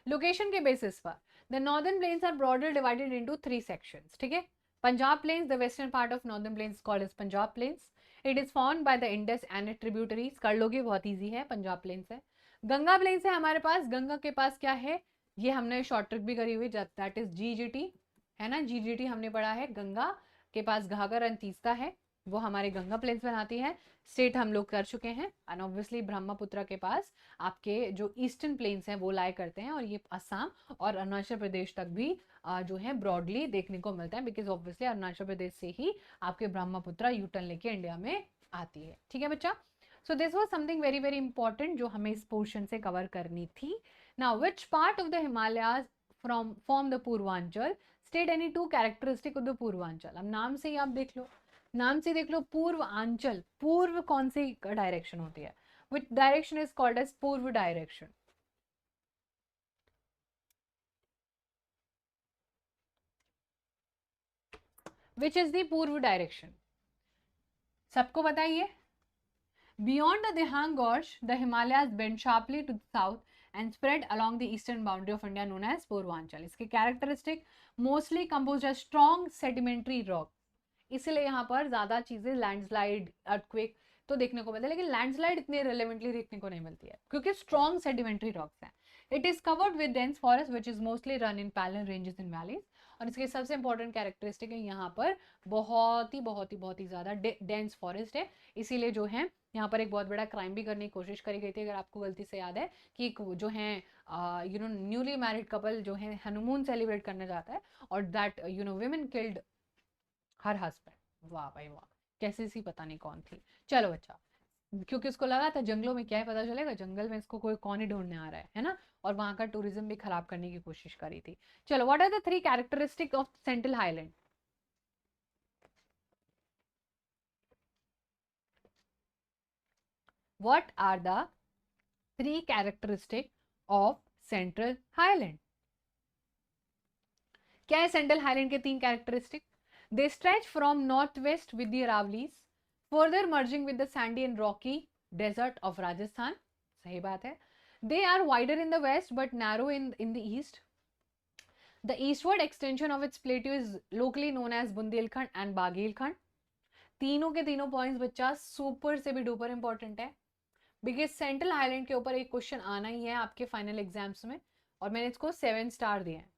Location के बेसिस पर the northern plains are broader divided into 3 sections, ठीक है। Punjab plains, the western part of northern plains called as Punjab plains. It is found by the Indus and it tributaries. कर लोगे, बहुत easy है, Punjab planes है। Ganga planes है हमारे पास, गंगा के पास क्या है, ये हमने शॉर्ट ट्रिक भी करी हुई, दैट इज जीजीटी, है ना, जीजीटी हमने पढ़ा है। गंगा के पास घाघर एंड तीस्ता है, वो हमारे गंगा प्लेन्स बनाती है। स्टेट हम लोग कर चुके हैं, एंड ऑब्वियसली ब्रह्मपुत्र के पास आपके जो ईस्टर्न प्लेन्स हैं वो लाए करते हैं, और ये असम और अरुणाचल प्रदेश तक भी जो है ब्रॉडली देखने को मिलता है, बिकॉज ऑब्वियसली अरुणाचल प्रदेश से ही आपके ब्रह्मपुत्र यूटर्न लेके इंडिया में आती है, ठीक है बच्चा। सो this was something very very important जो हमें इस पोर्शन से कवर करनी थी। Now which part of the Himalayas from form the Purvanchal, state any two characteristic of the Purvanchal. अब नाम से ही आप देख लो, नाम से देख लो, पूर्वांचल, पूर्व कौन सी डायरेक्शन होती है, which direction is called as पूर्व डायरेक्शन। which is the पूर्व डायरेक्शन, सबको बताइए। Beyond the Dihang Gorge, the Himalayas bend sharply to the south and spread along the eastern boundary of India known as Purvanchal. इसके characteristic mostly composed of strong sedimentary rock, इसलिए यहाँ पर ज्यादा चीजें landslide, earthquake तो देखने को मिलता है, लेकिन लैंडस्लाइड इतने रिलेवेंटली देखने को नहीं मिलती है क्योंकि स्ट्रॉन्ग सेडिमेंट्री रॉक्स हैं। It is covered with dense forest which is mostly run in parallel ranges in valleys. और इसके सबसे इंपॉर्टेंट कैरेक्टरिस्टिक है यहाँ पर बहुत ही ज्यादा डेंस फॉरेस्ट है, इसीलिए जो है यहाँ पर एक बहुत बड़ा क्राइम भी करने की कोशिश करी गई थी, अगर आपको गलती से याद है, कि जो है you know newly married couple जो है हनीमून सेलिब्रेट करने जाता है, और that you know women killed her husband. वाह भाई वाह, कैसी सी पता नहीं कौन थी। चलो अच्छा, क्योंकि उसको लगा था जंगलों में क्या है पता चलेगा, जंगल में इसको कोई कौन ही ढूंढने आ रहा है ना, और वहां का टूरिज्म भी खराब करने की कोशिश करी थी। चलो, what are the 3 characteristic of central highland. What are the 3 characteristic of central highland. क्या है सेंट्रल हाईलैंड के 3 characteristic. They stretch from north west with the Aravallis, further merging with the sandy and rocky desert of Rajasthan. सही बात है। They are wider in the west but narrow in the east. The eastward extension of its plateau is locally known as Bundelkhand and Baghelkhand. तीनों के तीनों points बच्चा super से भी duper important है, बिकॉज सेंट्रल हाईलैंड के ऊपर एक क्वेश्चन आना ही है आपके फाइनल एग्जाम्स में, और मैंने इसको 7 स्टार दिए हैं,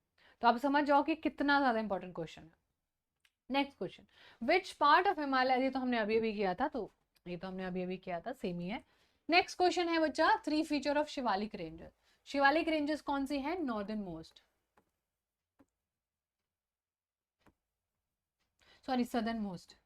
तो आप समझ जाओ कि कितना ज्यादा इंपॉर्टेंट क्वेश्चन है। Next question, which part of Himalaya, ये तो हमने अभी अभी किया था, तो ये तो हमने अभी अभी किया था, सेम ही है। नेक्स्ट क्वेश्चन है बच्चा, 3 feature of Shivalik ranges. Shivalik ranges कौन सी है, northern most, sorry southern most.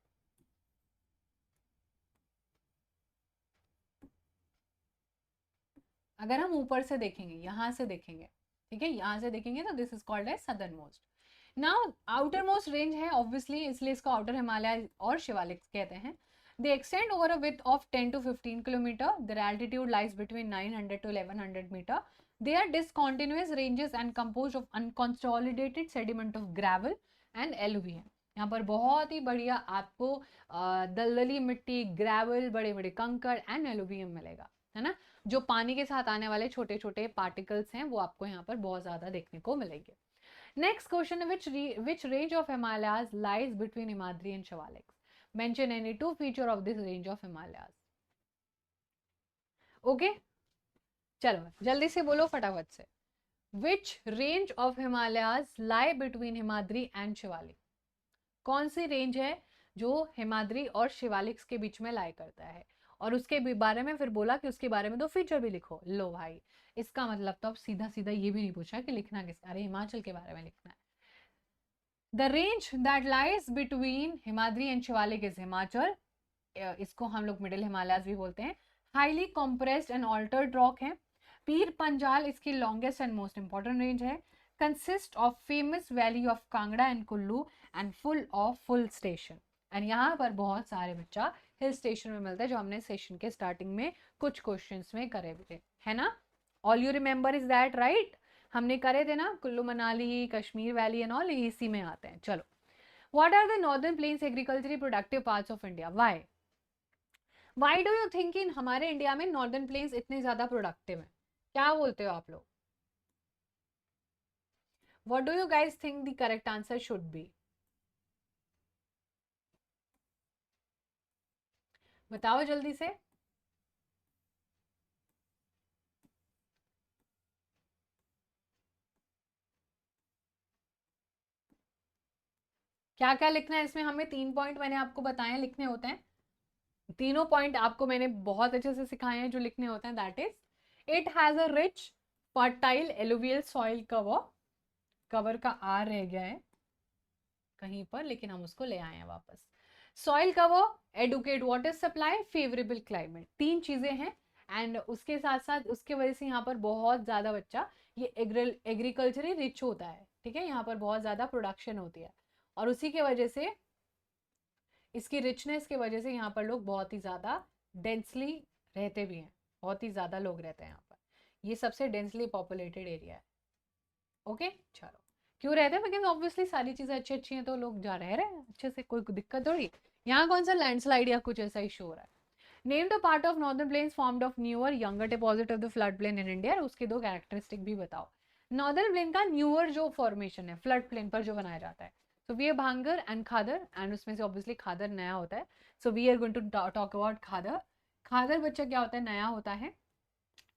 अगर हम ऊपर से देखेंगे, यहां से देखेंगे, ठीक है, यहां से देखेंगे तो this is called as southern most. Now outer most range है ऑब्वियसली, इसलिए इसको आउटर हिमालय और शिवालिक कहते हैं। They extend over a width of 10 to 15 kilometer. Their altitude lies between 900 to 1100 meter. They are discontinuous ranges and composed of unconsolidated sediment of gravel and alluvium. यहाँ पर बहुत ही बढ़िया आपको दलदली मिट्टी, ग्रेवल, बड़े बड़े कंकड़ एंड एलुवियम मिलेगा, है ना। जो पानी के साथ आने वाले छोटे छोटे पार्टिकल्स हैं वो आपको यहाँ पर बहुत ज्यादा देखने को मिलेंगे। Next question, which range of Himalayas lies between Himadri and Shivalik? Mention any 2 feature of this range of Himalayas. Okay चलो जल्दी से बोलो फटाफट से। Which range of Himalayas lie between Himadri and Shivalik? कौन सी रेंज है जो हिमाद्री और शिवालिक के बीच में लाई करता है, और उसके बारे में फिर बोला कि उसके बारे में 2 फीचर भी लिखो। लो भाई, इसका मतलब तो अब सीधा सीधा ये भी नहीं पूछा कि लिखना किस, अरे हिमाचल के बारे में लिखना है। The range that lies between Himadri and Shivalik is Himachal, इसको हम लोग मिडिल हिमालयाज भी बोलते हैं। Highly compressed and altered rock है, पीर पंजाल इसकी longest and most important range है, consist of famous valley of Kangra and Kullu and full of full station. And यहाँ पर बहुत सारे बच्चा हिल स्टेशन में मिलता है, जो हमने सेशन के स्टार्टिंग में कुछ क्वेश्चंस में करे भी थे, है ना। All you remember is that right, हमने करे थे ना, Kullu Manali Kashmir valley and all इसी में आते हैं। चलो, what are the northern plains agriculturally productive parts of India, why do you think in हमारे इंडिया में नॉर्दर्न प्लेन्स इतने ज्यादा प्रोडक्टिव है, क्या बोलते हो आप लोग? What do you guys think the correct answer should be, बताओ जल्दी से। क्या क्या लिखना है इसमें, हमें 3 पॉइंट मैंने आपको बताए हैं लिखने होते हैं, तीनों पॉइंट आपको मैंने बहुत अच्छे से सिखाए हैं जो लिखने होते हैं। That is it has a rich fertile alluvial soil cover, cover का आर रह गया है कहीं पर, लेकिन हम उसको ले आए हैं वापस। Soil cover, adequate water supply, favourable climate, तीन चीजें हैं। एंड उसके साथ साथ उसके वजह से यहाँ पर बहुत ज्यादा बच्चा ये एग्रीकल्चरली रिच होता है, ठीक है, यहाँ पर बहुत ज्यादा प्रोडक्शन होती है, और उसी के वजह से, इसकी रिचनेस की वजह से यहाँ पर लोग बहुत ही ज़्यादा डेंसली रहते भी हैं, बहुत ही ज़्यादा लोग रहते हैं यहाँ पर, ये सबसे डेंसली पॉपुलेटेड एरिया है। ओके चलो, क्यों रहते हैं, बिकॉज ऑब्वियसली सारी चीज़ें अच्छी अच्छी हैं तो लोग जा रहे हैं अच्छे से, कोई दिक्कत थोड़ी। यहाँ कौन सा लैंडस्लाइड या कुछ ऐसा इशू हो रहा है। Name the part of northern plains formed of newer younger deposit of the flood plain in India, उसके दो कैरेक्टरिस्टिक भी बताओ। नॉर्दर्न प्लेन का न्यूअर जो फॉर्मेशन है फ्लड प्लेन पर जो बनाया जाता है, so we are bhangar and khadar, and उसमें से ऑब्वियसली खादर नया होता है, so we are going to talk about khadar. Khadar बच्चा क्या होता है, नया होता है,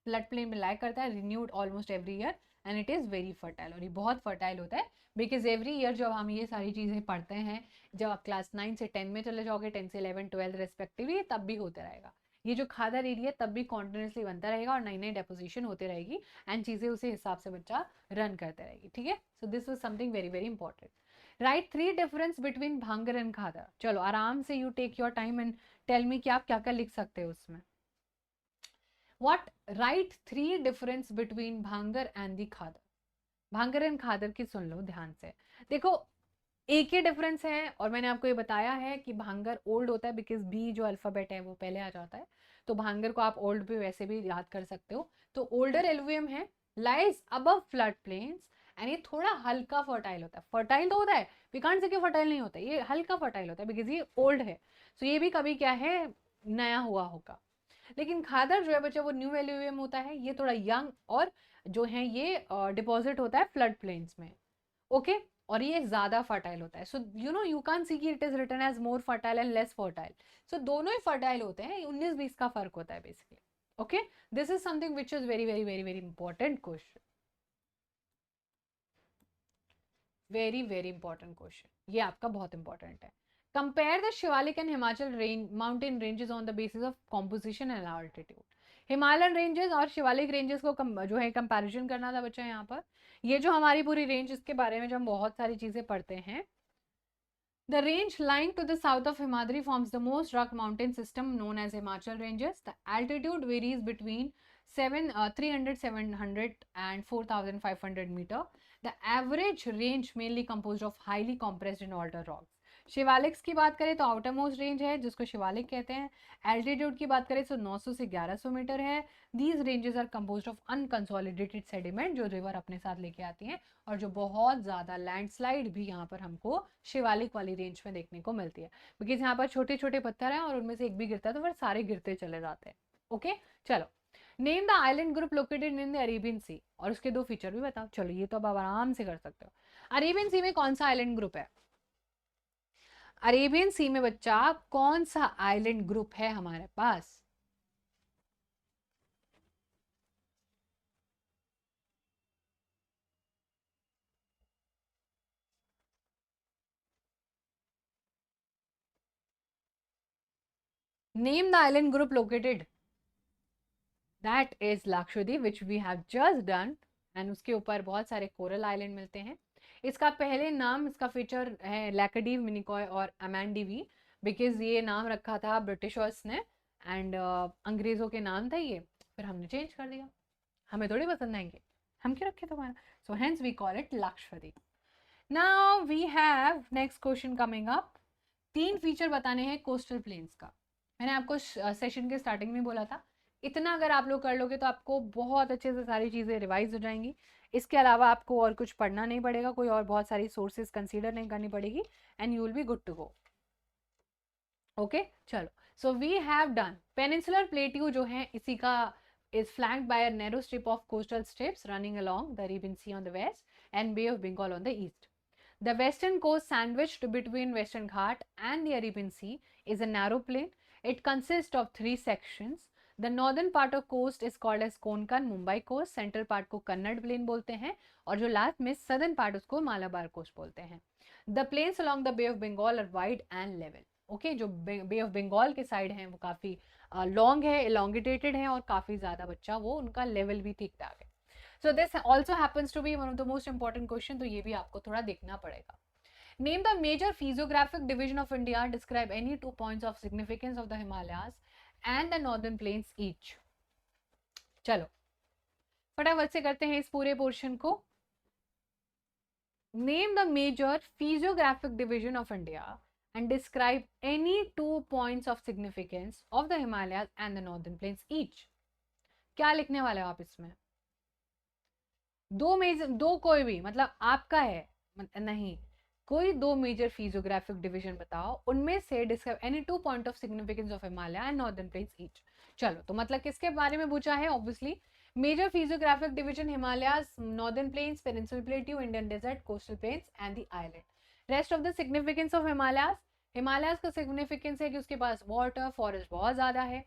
फ्लड प्लेन में लाइक करता है, renewed almost every year, and it is very fertile, और ये बहुत फर्टाइल होता है, बिकॉज एवरी ईयर जब हम ये सारी चीज़ें पढ़ते हैं, जब आप क्लास 9 से 10 में चले जाओगे, 10 से 11 12 रेस्पेक्टिवली, तब भी होता रहेगा ये जो खादर एरिया, तब भी कॉन्टिन्यूसली बनता रहेगा और नई नई डेपोजिशन होती रहेगी, एंड चीज़ें उसी हिसाब से बच्चा रन करते रहेगी, ठीक है। So this was something very very important. Right, three difference between Bhangar and Khadar. चलो आराम से, you take your time and tell me कि आप क्या क्या लिख सकते हो उसमें। What write three difference between भांगर and the खादर। भांगर एंड खादर की सुन लो ध्यान से, देखो एक ही डिफरेंस है, और मैंने आपको ये बताया है कि भांगर ओल्ड होता है बिकॉज बी जो अल्फाबेट है वो पहले आ जाता है, तो भांगर को आप ओल्ड भी वैसे भी याद कर सकते हो। तो ओल्डर एलुवियम है, lies above flood plains, and ये थोड़ा हल्का फर्टाइल होता है, फर्टाइल तो होता है, वी कांट से कि फर्टाइल नहीं होता, ये हल्का फर्टाइल होता है बिकॉज ये ओल्ड है, सो ये भी कभी क्या है, नया हुआ होगा। लेकिन खादर जो है बच्चा वो न्यू एलुवियम होता है, ये थोड़ा यंग, और जो है ये डिपॉजिट होता है फ्लड प्लेन्स में, ओके। और ये ज्यादा फर्टाइल होता है, so you know you can see कि it is written as more fertile and less fertile, so दोनों ही फर्टाइल होते हैं, 19-20 का फर्क होता है basically, okay. This is something which is very very very very important question, very very important question, ये आपका बहुत इंपॉर्टेंट है। Compare the Shivalik and Himachal range mountain ranges on the basis of composition and altitude. Himalayan ranges और Shivalik ranges को जो है comparison करना था बच्चा यहाँ पर, ये जो हमारी पूरी रेंज, इसके बारे में जो हम बहुत सारी चीजें पढ़ते हैं। The range lying to the south of Himadri forms the most rugged mountain system known as Himachal Ranges. The altitude varies between 300, 700 and 4,500 meter. The average range mainly composed of highly compressed and altered rocks. Shivaliks की बात करें तो outer most range है जिसको शिवालिक कहते हैं। Altitude की बात करें तो 900 से 1100 मीटर है। These ranges are composed of unconsolidated sediment, जो रिवर अपने साथ लेके आती हैं, और जो बहुत ज़्यादा लैंडस्लाइड भी यहाँ पर हमको शिवालिक वाली रेंज में देखने को मिलती है, बिकॉज यहाँ पर छोटे छोटे पत्थर हैं और उनमें से एक भी गिरता है तो फिर सारे गिरते चले जाते हैं, ओके। चलो, name the island group located in the Arabian sea, और उसके दो फीचर भी बताओ। चलो ये तो अब आप आराम से कर सकते हो। अरेबियन सी में कौन सा आइलैंड ग्रुप है, अरेबियन सी में बच्चा कौन सा आइलैंड ग्रुप है हमारे पास। Name the island group located, that is Lakshadweep which we have just done, and उसके ऊपर बहुत सारे कोरल आइलैंड मिलते हैं। इसका पहले नाम, इसका फीचर है लैकाडीव, मिनिकॉय और अमेंडीवी, बिकॉज ये नाम रखा था ब्रिटिशर्स ने, एंड अंग्रेजों के नाम था ये, फिर हमने चेंज कर दिया, हमें थोड़ी पसंद आएंगे, हम क्यों रखे तुम्हारा? So hence we call it Lakshadweep. Now we have next question coming up. 3 feature बताने हैं कोस्टल प्लेन्स का. मैंने आपको सेशन के स्टार्टिंग में बोला था, इतना अगर आप लोग कर लोगे तो आपको बहुत अच्छे से सारी चीज़ें रिवाइज हो जाएंगी. इसके अलावा आपको और कुछ पढ़ना नहीं पड़ेगा, कोई और बहुत सारी सोर्सेज कंसीडर नहीं करनी पड़ेगी, and you will be good to go. Okay चलो. So we have done peninsular plateau जो है इसी का is flanked by a narrow strip of coastal strips running along the Arabian Sea on the west and Bay of Bengal on the east. The western coast, sandwiched between Western Ghat and the Arabian Sea, is a narrow plain. It consists of 3 sections. The northern part of coast is called as Konkan, Mumbai coast. Central part को Kannada plain बोलते हैं, और जो last में southern part उसको Malabar coast बोलते हैं. The plains along the Bay of Bengal are wide and level. Okay जो बे ऑफ बंगाल के साइड हैं वो काफ़ी लॉन्ग है, एलोंगेटेड है, और काफ़ी ज़्यादा बच्चा वो उनका लेवल भी ठीक ठाक है. So this also happens to be one of the most important question, तो ये भी आपको थोड़ा देखना पड़ेगा. Name the major physiographic division of India. Describe any 2 points of significance of the Himalayas and the northern plains each. चलो फटाफट से करते हैं इस पूरे पोर्शन को. Name the major physiographic division of India and describe any 2 points of significance of the Himalayas and the northern plains each. क्या लिखने वाले हो आप इसमें? दो कोई भी, मतलब आपका है नहीं, कोई 2 मेजर फिजियोग्राफिक डिवीजन बताओ, उनमें से describe any 2 point of significance of Himalaya and northern plains each. चलो तो मतलब किसके बारे में पूछा है? Obviously major physiographic division Himalayas, northern plains, peninsular plateau, Indian desert, coastal plains and the island. Rest of the significance of Himalayas. Himalayas का सिग्निफिकेंस है कि उसके पास वाटर फॉरेस्ट बहुत ज़्यादा है,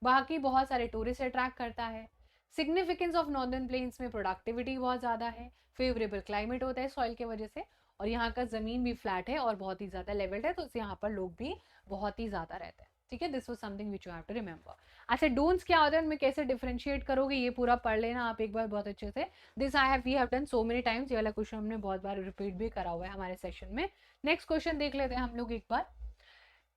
बाकी बहुत सारे टूरिस्ट अट्रैक्ट करता है. सिग्निफिकेंस ऑफ नॉर्दर्न प्लेन्स में प्रोडक्टिविटी बहुत ज़्यादा है, फेवरेबल क्लाइमेट होता है सॉइल की वजह से, और यहाँ का ज़मीन भी फ्लैट है और बहुत ही ज़्यादा लेवल्ड है, तो यहाँ पर लोग भी बहुत ही ज़्यादा रहते हैं. ठीक है, this was something which you have to remember. अच्छा डोंट्स क्या होता है, उनमें कैसे डिफरेंशिएट करोगे ये पूरा पढ़ लेना आप एक बार बहुत अच्छे से. This I have we have done so many times. ये वाला क्वेश्चन हमने बहुत बार रिपीट भी करा हुआ है हमारे सेशन में. नेक्स्ट क्वेश्चन देख लेते हैं हम लोग एक बार.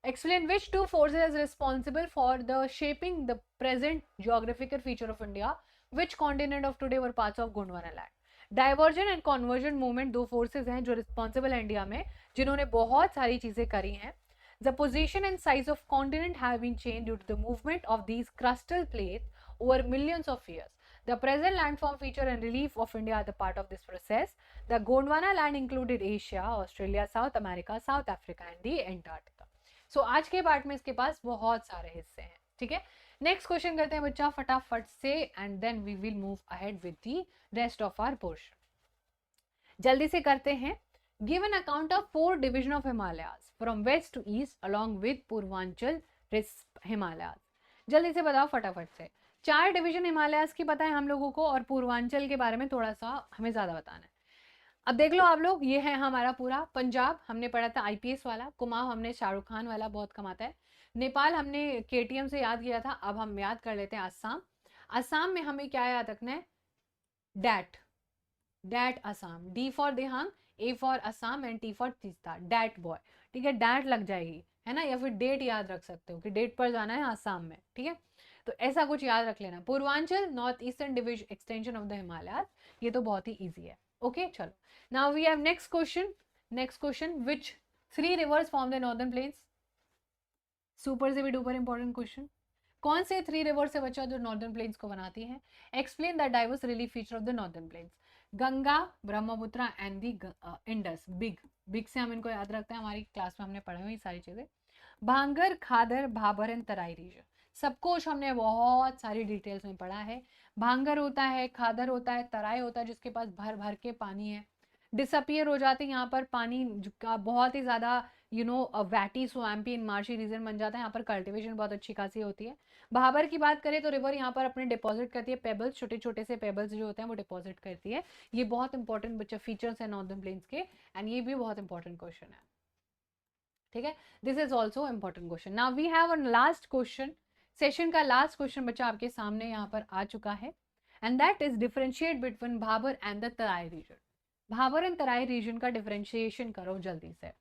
Explain which 2 forces is responsible for the shaping the present geographical feature of India. Which continent of today were parts of Gondwana land? Divergence and convergence movement 2 forces हैं जो responsible है India में, जिन्होंने बहुत सारी चीजें करी हैं. The position and size of continent have been change due to the movement of these crustal plates over millions of years. The present landform feature and relief of India are the part of this process. The Gondwana land included Asia, Australia, South America, South Africa and the Antarctica. So आज के part में इसके पास बहुत सारे हिस्से हैं. ठीक है, नेक्स्ट क्वेश्चन करते हैं बच्चा फटाफट से, and then we will move ahead with the rest of our portion. जल्दी से करते हैं. Give an account of 4 division of Himalayas from west to east along with Purvanchal Himalayas. जल्दी से बताओ फटाफट से. 4 डिवीजन हिमालयाज की पता है हम लोगों को, और पूर्वांचल के बारे में थोड़ा सा हमें ज्यादा बताना है. अब देख लो आप लोग, ये है हमारा पूरा पंजाब, हमने पढ़ा था आईपीएस वाला. कुमाऊं हमने शाहरुख खान वाला, बहुत कमाता है. नेपाल हमने केटीएम से याद किया था, अब हम याद कर लेते हैं असम. असम में हमें क्या याद रखना है? That. That Assam. D for Dihang, A for Assam and T for Teesta. That boy. ठीक है, डैट लग जाएगी है ना, या फिर डेट याद रख सकते हो कि डेट पर जाना है असम में. ठीक है, तो ऐसा कुछ याद रख लेना. Purvanchal north eastern division extension of the Himalayas, ये तो बहुत ही ईजी है. ओके चलो, now we have next question. Next question, which 3 rivers form the northern plains? Super से भी डुपर इंपॉर्टेंट क्वेश्चन. कौन से 3 रिवर से बचा जो नॉर्दर्न प्लेन्स को बनाती है? Explain the diverse relief feature of the northern planes. Ganga, Brahmaputra and the Indus. Big big से हम इनको याद रखते हैं, हमारी क्लास में हमने पढ़े हुए सारी चीजें. भांगर, खादर, भाबर एंड तराई रीजन. सब कुछ हमने बहुत सारी डिटेल्स में पढ़ा है. भांगर होता है, खादर होता है, तराई होता है जिसके पास भर भर के पानी है, डिसअपियर हो जाते हैं यहाँ पर पानी का बहुत ही ज़्यादा वैटी स्वैम्पी इन मार्शी रीजन बन जाता है. यहाँ पर कल्टिवेशन बहुत अच्छी खासी होती है. भाबर की बात करें तो रिवर यहाँ पर अपने डिपॉजिट करती है पेबल्स, छोटे छोटे से पेबल्स जो होते हैं वो डिपॉजिट करती है. ये बहुत इंपॉर्टेंट बच्चा फीचर्स है नॉर्दर्न प्लेन्स के, एंड ये भी बहुत इंपॉर्टेंट क्वेश्चन है. ठीक है, this is also important question. Now we have one last question. Session का लास्ट क्वेश्चन बच्चा आपके सामने यहाँ पर आ चुका है, and that is differentiate between Bhabar and the Terai region. Bhabar and Terai region का डिफरेंशिएशन करो जल्दी से.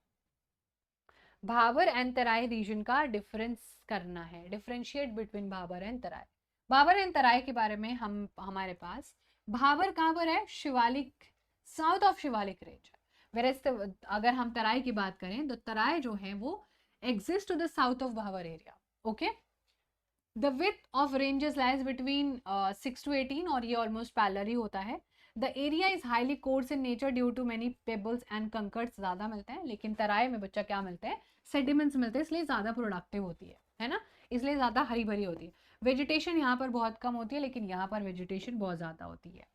भाबर एंड तराई रीजन का डिफरेंस करना है. Differentiate between Bhabar and Terai. Bhabar and Terai के बारे में हम हमारे पास भाबर कहाँ पर है, Shivalik, south of Shivalik range. Where अगर हम तराई की बात करें तो तराई जो है वो exist to the south of Bhabar area. Okay, the width of ranges lies between 6 to 18, और ये ऑलमोस्ट पैरेलल ही होता है। The area is highly coarse in nature due to many pebbles and kankars ज़्यादा मिलते हैं, लेकिन तराई में बच्चा क्या मिलते हैं, सेडिमेंट्स मिलते हैं, इसलिए ज़्यादा प्रोडक्टिव होती है ना, इसलिए ज़्यादा हरी भरी होती है। वेजिटेशन यहाँ पर बहुत कम होती है, लेकिन यहाँ पर वेजिटेशन बहुत ज़्यादा होती है।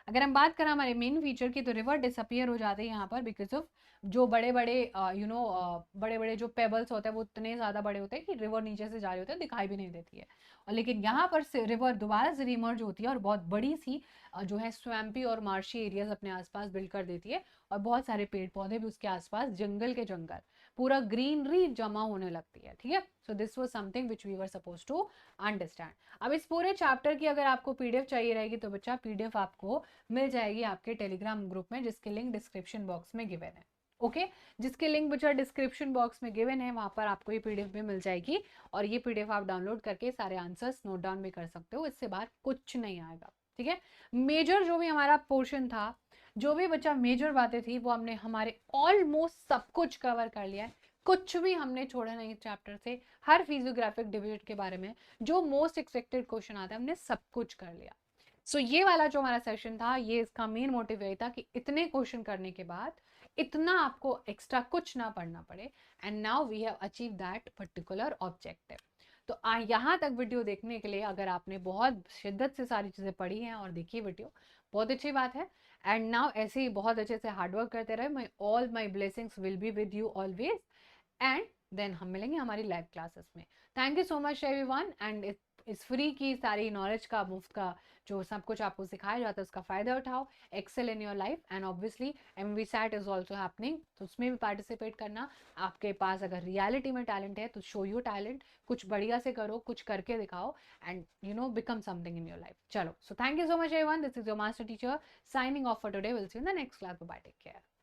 अगर हम बात करें हमारे मेन फीचर की, तो रिवर डिसअपियर हो जाते हैं यहाँ पर बिकॉज ऑफ जो बड़े बड़े बड़े बड़े जो पेबल्स होते हैं वो इतने ज़्यादा बड़े होते हैं कि रिवर नीचे से जा रही होती है, दिखाई भी नहीं देती है। और लेकिन यहाँ पर से रिवर दोबारा से रिमर्ज होती है और बहुत बड़ी सी जो है स्वैम्पी और मार्शी एरियाज अपने आसपास बिल्ड कर देती है, और बहुत सारे पेड़ पौधे भी उसके आसपास, जंगल के जंगल, पूरा ग्रीनरी जमा होने लगती है। ठीक है, so this was something which we were suppose to understand. अब इस पूरे चैप्टर की अगर आपको पीडीएफ चाहिए रहेगी तो बच्चा पीडीएफ आपको मिल जाएगी आपके टेलीग्राम ग्रुप में, जिसके लिंक डिस्क्रिप्शन बॉक्स में गिवन है। ओके, जिसके लिंक बच्चा डिस्क्रिप्शन बॉक्स में गिवन है, वहां पर आपको ये पीडीएफ भी मिल जाएगी, और ये पीडीएफ आप डाउनलोड करके सारे आंसर्स नोट डाउन भी कर सकते हो, इससे बाहर कुछ नहीं आएगा। ठीक है, मेजर जो भी हमारा पोर्शन था, जो भी बच्चा मेजर बातें थी, वो हमने हमारे ऑलमोस्ट सब कुछ कवर कर लिया है, कुछ भी हमने छोड़ा नहीं चैप्टर से। हर फिजियोग्राफिक डिविजन के बारे में जो मोस्ट एक्सपेक्टेड क्वेश्चन आता है हमने सब कुछ कर लिया। सो ये वाला जो हमारा सेशन था, ये इसका मेन मोटिव यही था कि इतने क्वेश्चन करने के बाद इतना आपको एक्स्ट्रा कुछ ना पढ़ना पड़े, and now we have achieve that particular objective. तो यहाँ तक वीडियो देखने के लिए, अगर आपने बहुत शिद्दत से सारी चीज़ें पढ़ी हैं और देखी वीडियो, बहुत अच्छी बात है। एंड नाउ ऐसे ही बहुत अच्छे से हार्डवर्क करते रहे, my all my blessings will be with you always, and then हम मिलेंगे हमारी लाइव क्लासेस में। Thank you so much everyone, and इस फ्री की सारी नॉलेज का, मुफ्त का जो सब कुछ आपको सिखाया जाता है, उसका फ़ायदा उठाओ, excel in your life. And obviously MV SAT is also happening, तो उसमें भी पार्टिसिपेट करना। आपके पास अगर रियलिटी में टैलेंट है तो शो योर टैलेंट, कुछ बढ़िया से करो, कुछ करके दिखाओ, and become something in your life. चलो, so thank you so much everyone, this is your master teacher signing off for today, will see you in the next class, bye, take care.